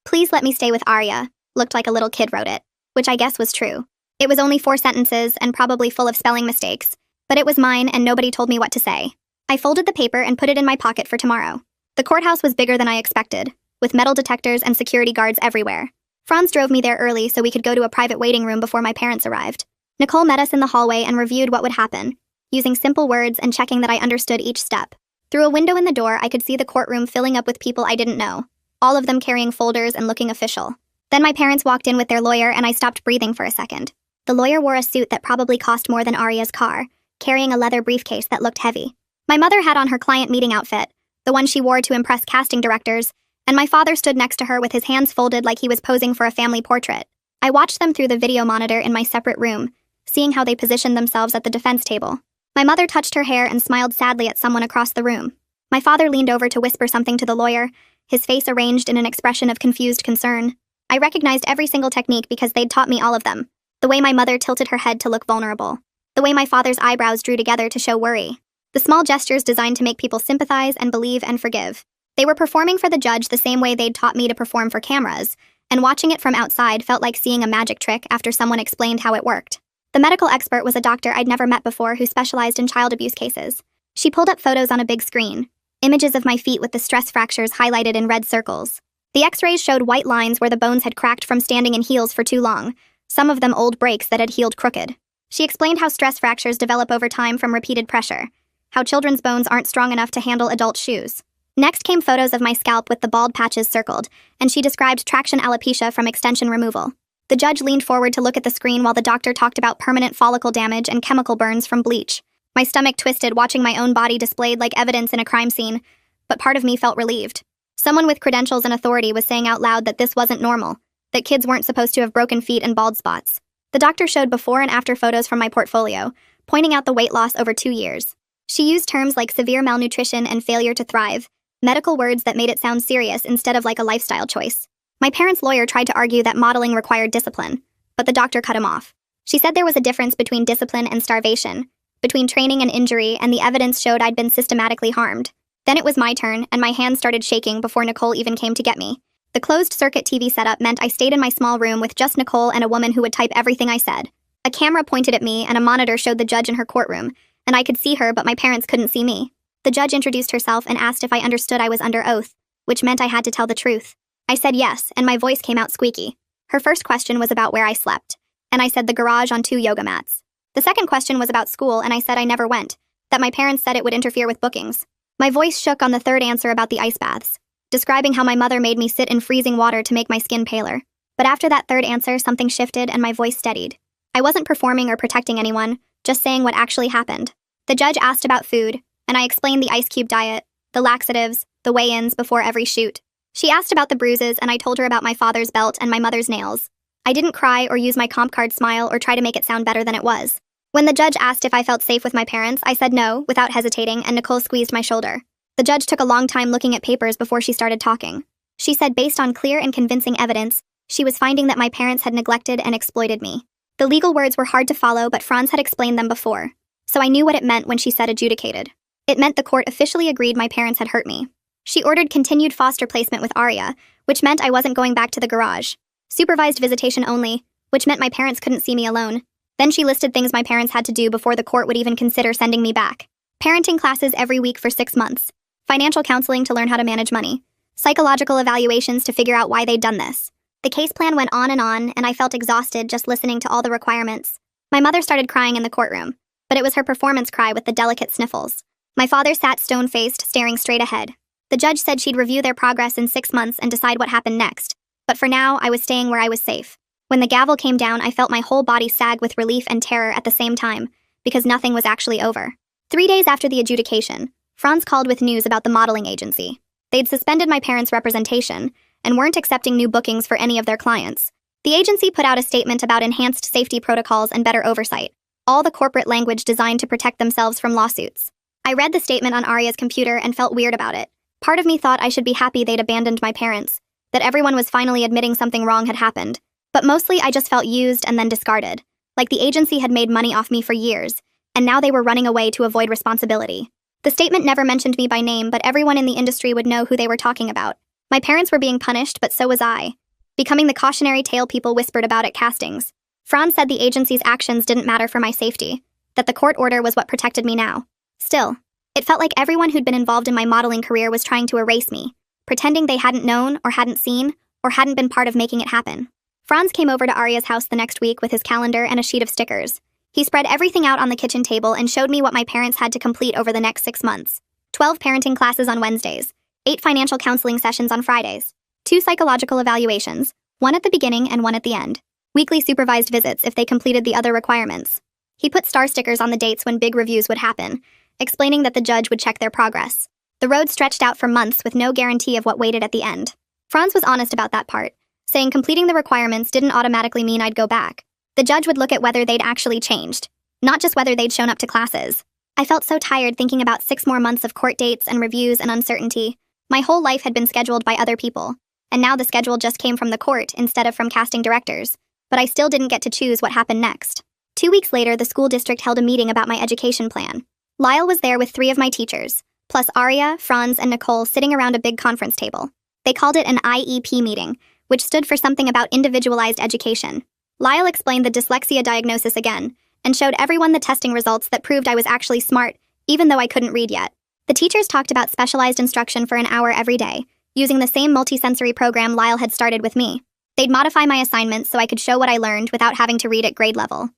Please let me stay with Arya, looked like a little kid wrote it, which I guess was true. It was only 4 sentences and probably full of spelling mistakes, but it was mine and nobody told me what to say. I folded the paper and put it in my pocket for tomorrow. The courthouse was bigger than I expected, with metal detectors and security guards everywhere. Franz drove me there early so we could go to a private waiting room before my parents arrived. Nicole met us in the hallway and reviewed what would happen, using simple words and checking that I understood each step. Through a window in the door, I could see the courtroom filling up with people I didn't know, all of them carrying folders and looking official. Then my parents walked in with their lawyer and I stopped breathing for a second. The lawyer wore a suit that probably cost more than Arya's car, carrying a leather briefcase that looked heavy. My mother had on her client meeting outfit, the one she wore to impress casting directors, and my father stood next to her with his hands folded like he was posing for a family portrait. I watched them through the video monitor in my separate room, seeing how they positioned themselves at the defense table. My mother touched her hair and smiled sadly at someone across the room. My father leaned over to whisper something to the lawyer, his face arranged in an expression of confused concern. I recognized every single technique because they'd taught me all of them. The way my mother tilted her head to look vulnerable. The way my father's eyebrows drew together to show worry. The small gestures designed to make people sympathize and believe and forgive. They were performing for the judge the same way they'd taught me to perform for cameras, and watching it from outside felt like seeing a magic trick after someone explained how it worked. The medical expert was a doctor I'd never met before who specialized in child abuse cases. She pulled up photos on a big screen, images of my feet with the stress fractures highlighted in red circles. The x-rays showed white lines where the bones had cracked from standing in heels for too long, some of them old breaks that had healed crooked. She explained how stress fractures develop over time from repeated pressure, how children's bones aren't strong enough to handle adult shoes. Next came photos of my scalp with the bald patches circled, and she described traction alopecia from extension removal. The judge leaned forward to look at the screen while the doctor talked about permanent follicle damage and chemical burns from bleach. My stomach twisted watching my own body displayed like evidence in a crime scene, but part of me felt relieved. Someone with credentials and authority was saying out loud that this wasn't normal, that kids weren't supposed to have broken feet and bald spots. The doctor showed before and after photos from my portfolio, pointing out the weight loss over 2 years. She used terms like severe malnutrition and failure to thrive, medical words that made it sound serious instead of like a lifestyle choice. My parents' lawyer tried to argue that modeling required discipline, but the doctor cut him off. She said there was a difference between discipline and starvation, between training and injury, and the evidence showed I'd been systematically harmed. Then it was my turn, and my hands started shaking before Nicole even came to get me. The closed-circuit TV setup meant I stayed in my small room with just Nicole and a woman who would type everything I said. A camera pointed at me, and a monitor showed the judge in her courtroom, and I could see her, but my parents couldn't see me. The judge introduced herself and asked if I understood I was under oath, which meant I had to tell the truth. I said yes, and my voice came out squeaky. Her first question was about where I slept, and I said the garage on 2 yoga mats. The second question was about school, and I said I never went, that my parents said it would interfere with bookings. My voice shook on the third answer about the ice baths, describing how my mother made me sit in freezing water to make my skin paler. But after that third answer, something shifted and my voice steadied. I wasn't performing or protecting anyone, just saying what actually happened. The judge asked about food, and I explained the ice cube diet, the laxatives, the weigh-ins before every shoot. She asked about the bruises, and I told her about my father's belt and my mother's nails. I didn't cry or use my comp card smile or try to make it sound better than it was. When the judge asked if I felt safe with my parents, I said no, without hesitating, and Nicole squeezed my shoulder. The judge took a long time looking at papers before she started talking. She said based on clear and convincing evidence, she was finding that my parents had neglected and exploited me. The legal words were hard to follow, but Franz had explained them before, so I knew what it meant when she said adjudicated. It meant the court officially agreed my parents had hurt me. She ordered continued foster placement with Arya, which meant I wasn't going back to the garage. Supervised visitation only, which meant my parents couldn't see me alone. Then she listed things my parents had to do before the court would even consider sending me back. Parenting classes every week for 6 months. Financial counseling to learn how to manage money. Psychological evaluations to figure out why they'd done this. The case plan went on, and I felt exhausted just listening to all the requirements. My mother started crying in the courtroom, but it was her performance cry with the delicate sniffles. My father sat stone-faced, staring straight ahead. The judge said she'd review their progress in 6 months and decide what happened next. But for now, I was staying where I was safe. When the gavel came down, I felt my whole body sag with relief and terror at the same time, because nothing was actually over. 3 days after the adjudication, Franz called with news about the modeling agency. They'd suspended my parents' representation and weren't accepting new bookings for any of their clients. The agency put out a statement about enhanced safety protocols and better oversight, all the corporate language designed to protect themselves from lawsuits. I read the statement on Arya's computer and felt weird about it. Part of me thought I should be happy they'd abandoned my parents, that everyone was finally admitting something wrong had happened. But mostly I just felt used and then discarded, like the agency had made money off me for years, and now they were running away to avoid responsibility. The statement never mentioned me by name, but everyone in the industry would know who they were talking about. My parents were being punished, but so was I, becoming the cautionary tale people whispered about at castings. Franz said the agency's actions didn't matter for my safety, that the court order was what protected me now. Still, it felt like everyone who'd been involved in my modeling career was trying to erase me, pretending they hadn't known or hadn't seen or hadn't been part of making it happen. Franz came over to Arya's house the next week with his calendar and a sheet of stickers. He spread everything out on the kitchen table and showed me what my parents had to complete over the next 6 months. 12 parenting classes on Wednesdays, 8 financial counseling sessions on Fridays, 2 psychological evaluations, 1 at the beginning and 1 at the end, weekly supervised visits if they completed the other requirements. He put star stickers on the dates when big reviews would happen, explaining that the judge would check their progress. The road stretched out for months with no guarantee of what waited at the end. Franz was honest about that part, saying completing the requirements didn't automatically mean I'd go back. The judge would look at whether they'd actually changed, not just whether they'd shown up to classes. I felt so tired thinking about 6 more months of court dates and reviews and uncertainty. My whole life had been scheduled by other people, and now the schedule just came from the court instead of from casting directors. But I still didn't get to choose what happened next. 2 weeks later, the school district held a meeting about my education plan. Lyle was there with 3 of my teachers, plus Arya, Franz, and Nicole sitting around a big conference table. They called it an IEP meeting, which stood for something about individualized education. Lyle explained the dyslexia diagnosis again, and showed everyone the testing results that proved I was actually smart, even though I couldn't read yet. The teachers talked about specialized instruction for an hour every day, using the same multisensory program Lyle had started with me. They'd modify my assignments so I could show what I learned without having to read at grade level.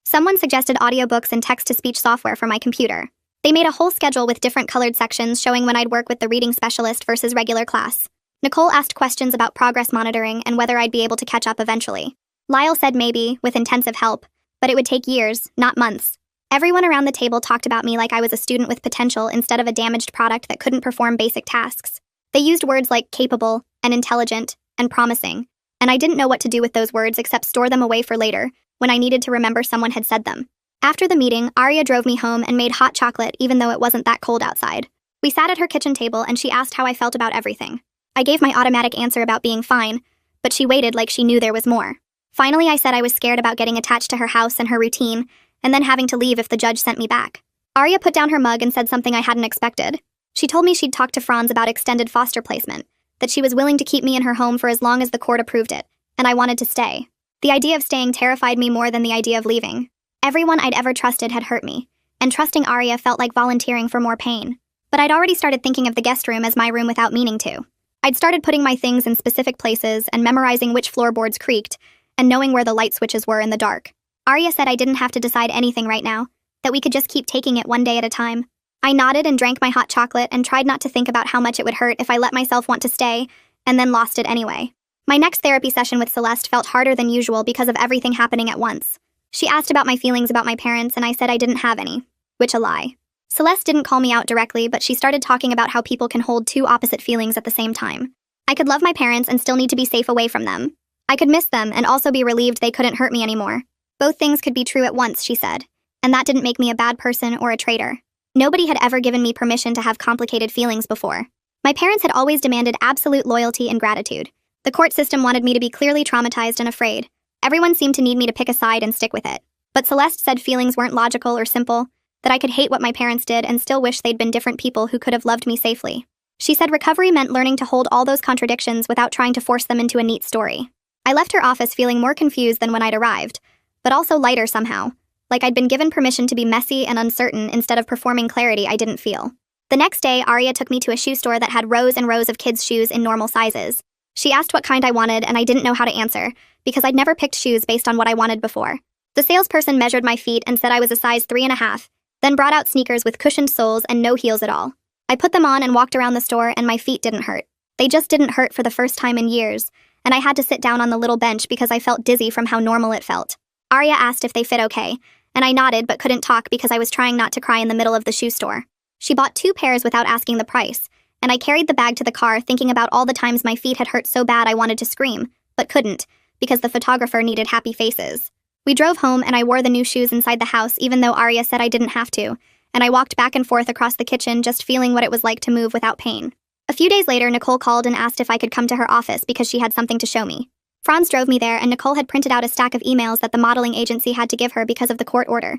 Someone suggested audiobooks and text-to-speech software for my computer. They made a whole schedule with different colored sections showing when I'd work with the reading specialist versus regular class. Nicole asked questions about progress monitoring and whether I'd be able to catch up eventually. Lyle said maybe, with intensive help, but it would take years, not months. Everyone around the table talked about me like I was a student with potential instead of a damaged product that couldn't perform basic tasks. They used words like capable, and intelligent, and promising, and I didn't know what to do with those words except store them away for later, when I needed to remember someone had said them. After the meeting, Arya drove me home and made hot chocolate even though it wasn't that cold outside. We sat at her kitchen table and she asked how I felt about everything. I gave my automatic answer about being fine, but she waited like she knew there was more. Finally, I said I was scared about getting attached to her house and her routine, and then having to leave if the judge sent me back. Arya put down her mug and said something I hadn't expected. She told me she'd talked to Franz about extended foster placement, that she was willing to keep me in her home for as long as the court approved it, and I wanted to stay. The idea of staying terrified me more than the idea of leaving. Everyone I'd ever trusted had hurt me, and trusting Arya felt like volunteering for more pain. But I'd already started thinking of the guest room as my room without meaning to. I'd started putting my things in specific places and memorizing which floorboards creaked, and knowing where the light switches were in the dark. Arya said I didn't have to decide anything right now, that we could just keep taking it one day at a time. I nodded and drank my hot chocolate and tried not to think about how much it would hurt if I let myself want to stay, and then lost it anyway. My next therapy session with Celeste felt harder than usual because of everything happening at once. She asked about my feelings about my parents, and I said I didn't have any, which a lie. Celeste didn't call me out directly, but she started talking about how people can hold 2 opposite feelings at the same time. I could love my parents and still need to be safe away from them. I could miss them and also be relieved they couldn't hurt me anymore. Both things could be true at once, she said, and that didn't make me a bad person or a traitor. Nobody had ever given me permission to have complicated feelings before. My parents had always demanded absolute loyalty and gratitude. The court system wanted me to be clearly traumatized and afraid. Everyone seemed to need me to pick a side and stick with it. But Celeste said feelings weren't logical or simple, that I could hate what my parents did and still wish they'd been different people who could have loved me safely. She said recovery meant learning to hold all those contradictions without trying to force them into a neat story. I left her office feeling more confused than when I'd arrived, but also lighter somehow, like I'd been given permission to be messy and uncertain instead of performing clarity I didn't feel. The next day, Arya took me to a shoe store that had rows and rows of kids' shoes in normal sizes. She asked what kind I wanted, and I didn't know how to answer, because I'd never picked shoes based on what I wanted before. The salesperson measured my feet and said I was a size 3.5, then brought out sneakers with cushioned soles and no heels at all. I put them on and walked around the store, and my feet didn't hurt. They just didn't hurt for the first time in years, and I had to sit down on the little bench because I felt dizzy from how normal it felt. Arya asked if they fit okay, and I nodded but couldn't talk because I was trying not to cry in the middle of the shoe store. She bought 2 pairs without asking the price, and I carried the bag to the car thinking about all the times my feet had hurt so bad I wanted to scream, but couldn't, because the photographer needed happy faces. We drove home and I wore the new shoes inside the house even though Arya said I didn't have to, and I walked back and forth across the kitchen just feeling what it was like to move without pain. A few days later, Nicole called and asked if I could come to her office because she had something to show me. Franz drove me there and Nicole had printed out a stack of emails that the modeling agency had to give her because of the court order.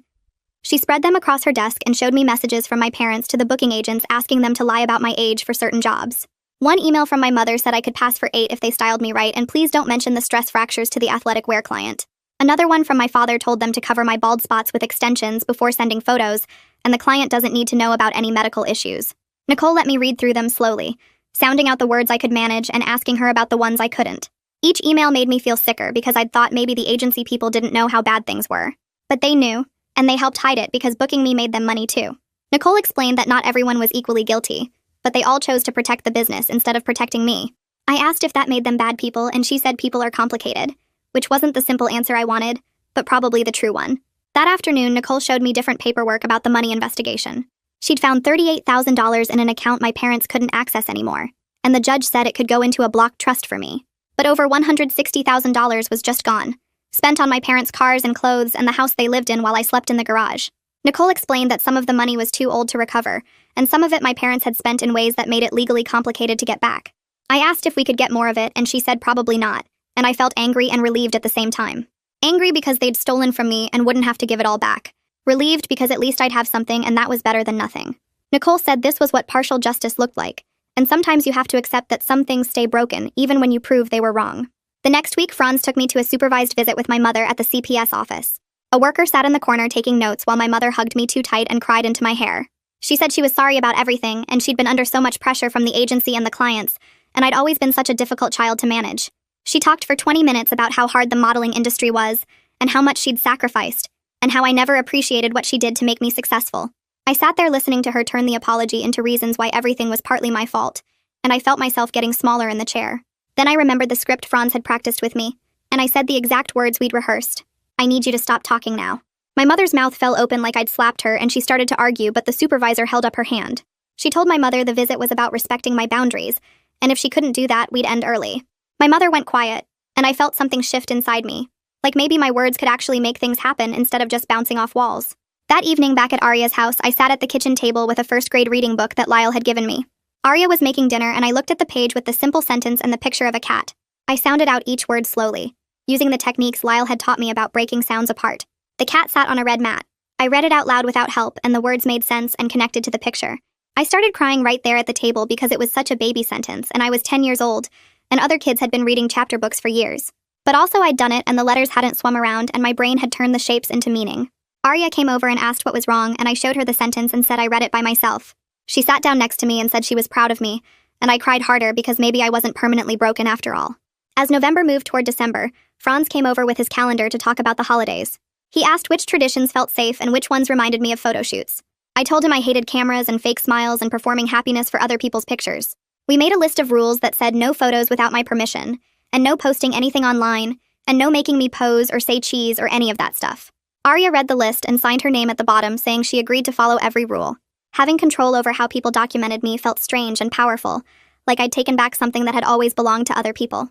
She spread them across her desk and showed me messages from my parents to the booking agents asking them to lie about my age for certain jobs. One email from my mother said I could pass for 8 if they styled me right and please don't mention the stress fractures to the athletic wear client. Another one from my father told them to cover my bald spots with extensions before sending photos, and the client doesn't need to know about any medical issues. Nicole let me read through them slowly, sounding out the words I could manage and asking her about the ones I couldn't. Each email made me feel sicker because I'd thought maybe the agency people didn't know how bad things were. But they knew, and they helped hide it because booking me made them money too. Nicole explained that not everyone was equally guilty, but they all chose to protect the business instead of protecting me. I asked if that made them bad people, and she said people are complicated, which wasn't the simple answer I wanted, but probably the true one. That afternoon, Nicole showed me different paperwork about the money investigation. She'd found $38,000 in an account my parents couldn't access anymore, and the judge said it could go into a block trust for me. But over $160,000 was just gone, spent on my parents' cars and clothes and the house they lived in while I slept in the garage. Nicole explained that some of the money was too old to recover, and some of it my parents had spent in ways that made it legally complicated to get back. I asked if we could get more of it, and she said probably not, and I felt angry and relieved at the same time. Angry because they'd stolen from me and wouldn't have to give it all back. Relieved because at least I'd have something and that was better than nothing. Nicole said this was what partial justice looked like, and sometimes you have to accept that some things stay broken even when you prove they were wrong. The next week, Franz took me to a supervised visit with my mother at the CPS office. A worker sat in the corner taking notes while my mother hugged me too tight and cried into my hair. She said she was sorry about everything, and she'd been under so much pressure from the agency and the clients, and I'd always been such a difficult child to manage. She talked for 20 minutes about how hard the modeling industry was, and how much she'd sacrificed, and how I never appreciated what she did to make me successful. I sat there listening to her turn the apology into reasons why everything was partly my fault, and I felt myself getting smaller in the chair. Then I remembered the script Franz had practiced with me, and I said the exact words we'd rehearsed. I need you to stop talking now. My mother's mouth fell open like I'd slapped her, and she started to argue, but the supervisor held up her hand. She told my mother the visit was about respecting my boundaries, and if she couldn't do that, we'd end early. My mother went quiet, and I felt something shift inside me, like maybe my words could actually make things happen instead of just bouncing off walls. That evening back at Arya's house, I sat at the kitchen table with a first-grade reading book that Lyle had given me. Arya was making dinner, and I looked at the page with the simple sentence and the picture of a cat. I sounded out each word slowly, using the techniques Lyle had taught me about breaking sounds apart. The cat sat on a red mat. I read it out loud without help, and the words made sense and connected to the picture. I started crying right there at the table because it was such a baby sentence, and I was 10 years old, and other kids had been reading chapter books for years. But also I'd done it, and the letters hadn't swum around, and my brain had turned the shapes into meaning. Arya came over and asked what was wrong, and I showed her the sentence and said I read it by myself. She sat down next to me and said she was proud of me, and I cried harder because maybe I wasn't permanently broken after all. As November moved toward December, Franz came over with his calendar to talk about the holidays. He asked which traditions felt safe and which ones reminded me of photo shoots. I told him I hated cameras and fake smiles and performing happiness for other people's pictures. We made a list of rules that said no photos without my permission, and no posting anything online, and no making me pose or say cheese or any of that stuff. Arya read the list and signed her name at the bottom, saying she agreed to follow every rule. Having control over how people documented me felt strange and powerful, like I'd taken back something that had always belonged to other people.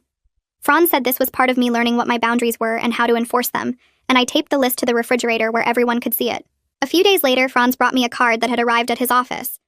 Franz said this was part of me learning what my boundaries were and how to enforce them, and I taped the list to the refrigerator where everyone could see it. A few days later, Franz brought me a card that had arrived at his office.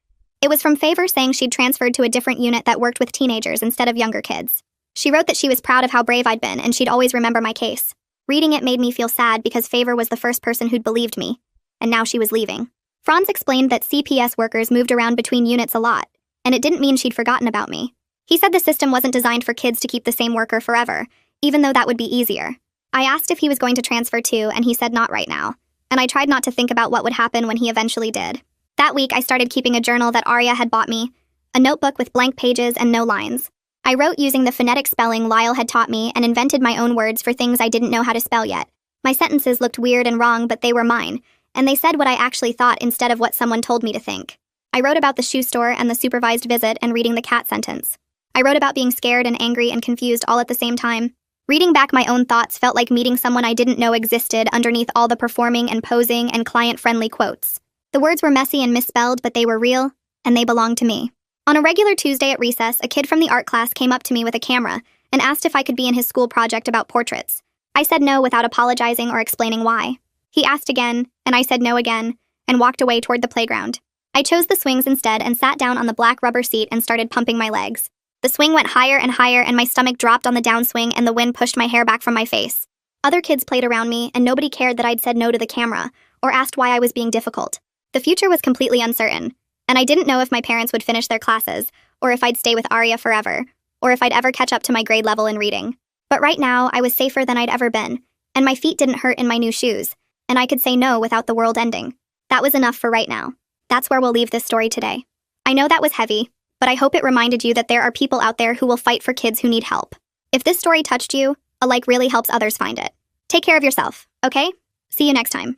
It was from Favor saying she'd transferred to a different unit that worked with teenagers instead of younger kids. She wrote that she was proud of how brave I'd been and she'd always remember my case. Reading it made me feel sad because Favor was the first person who'd believed me, and now she was leaving. Franz explained that CPS workers moved around between units a lot, and it didn't mean she'd forgotten about me. He said the system wasn't designed for kids to keep the same worker forever, even though that would be easier. I asked if he was going to transfer too, and he said not right now, and I tried not to think about what would happen when he eventually did. That week, I started keeping a journal that Arya had bought me, a notebook with blank pages and no lines. I wrote using the phonetic spelling Lyle had taught me and invented my own words for things I didn't know how to spell yet. My sentences looked weird and wrong, but they were mine, and they said what I actually thought instead of what someone told me to think. I wrote about the shoe store and the supervised visit and reading the cat sentence. I wrote about being scared and angry and confused all at the same time. Reading back my own thoughts felt like meeting someone I didn't know existed underneath all the performing and posing and client-friendly quotes. The words were messy and misspelled, but they were real, and they belonged to me. On a regular Tuesday at recess, a kid from the art class came up to me with a camera and asked if I could be in his school project about portraits. I said no without apologizing or explaining why. He asked again, and I said no again, and walked away toward the playground. I chose the swings instead and sat down on the black rubber seat and started pumping my legs. The swing went higher and higher, and my stomach dropped on the downswing, and the wind pushed my hair back from my face. Other kids played around me, and nobody cared that I'd said no to the camera or asked why I was being difficult. The future was completely uncertain, and I didn't know if my parents would finish their classes, or if I'd stay with Arya forever, or if I'd ever catch up to my grade level in reading. But right now, I was safer than I'd ever been, and my feet didn't hurt in my new shoes, and I could say no without the world ending. That was enough for right now. That's where we'll leave this story today. I know that was heavy, but I hope it reminded you that there are people out there who will fight for kids who need help. If this story touched you, a like really helps others find it. Take care of yourself, okay? See you next time.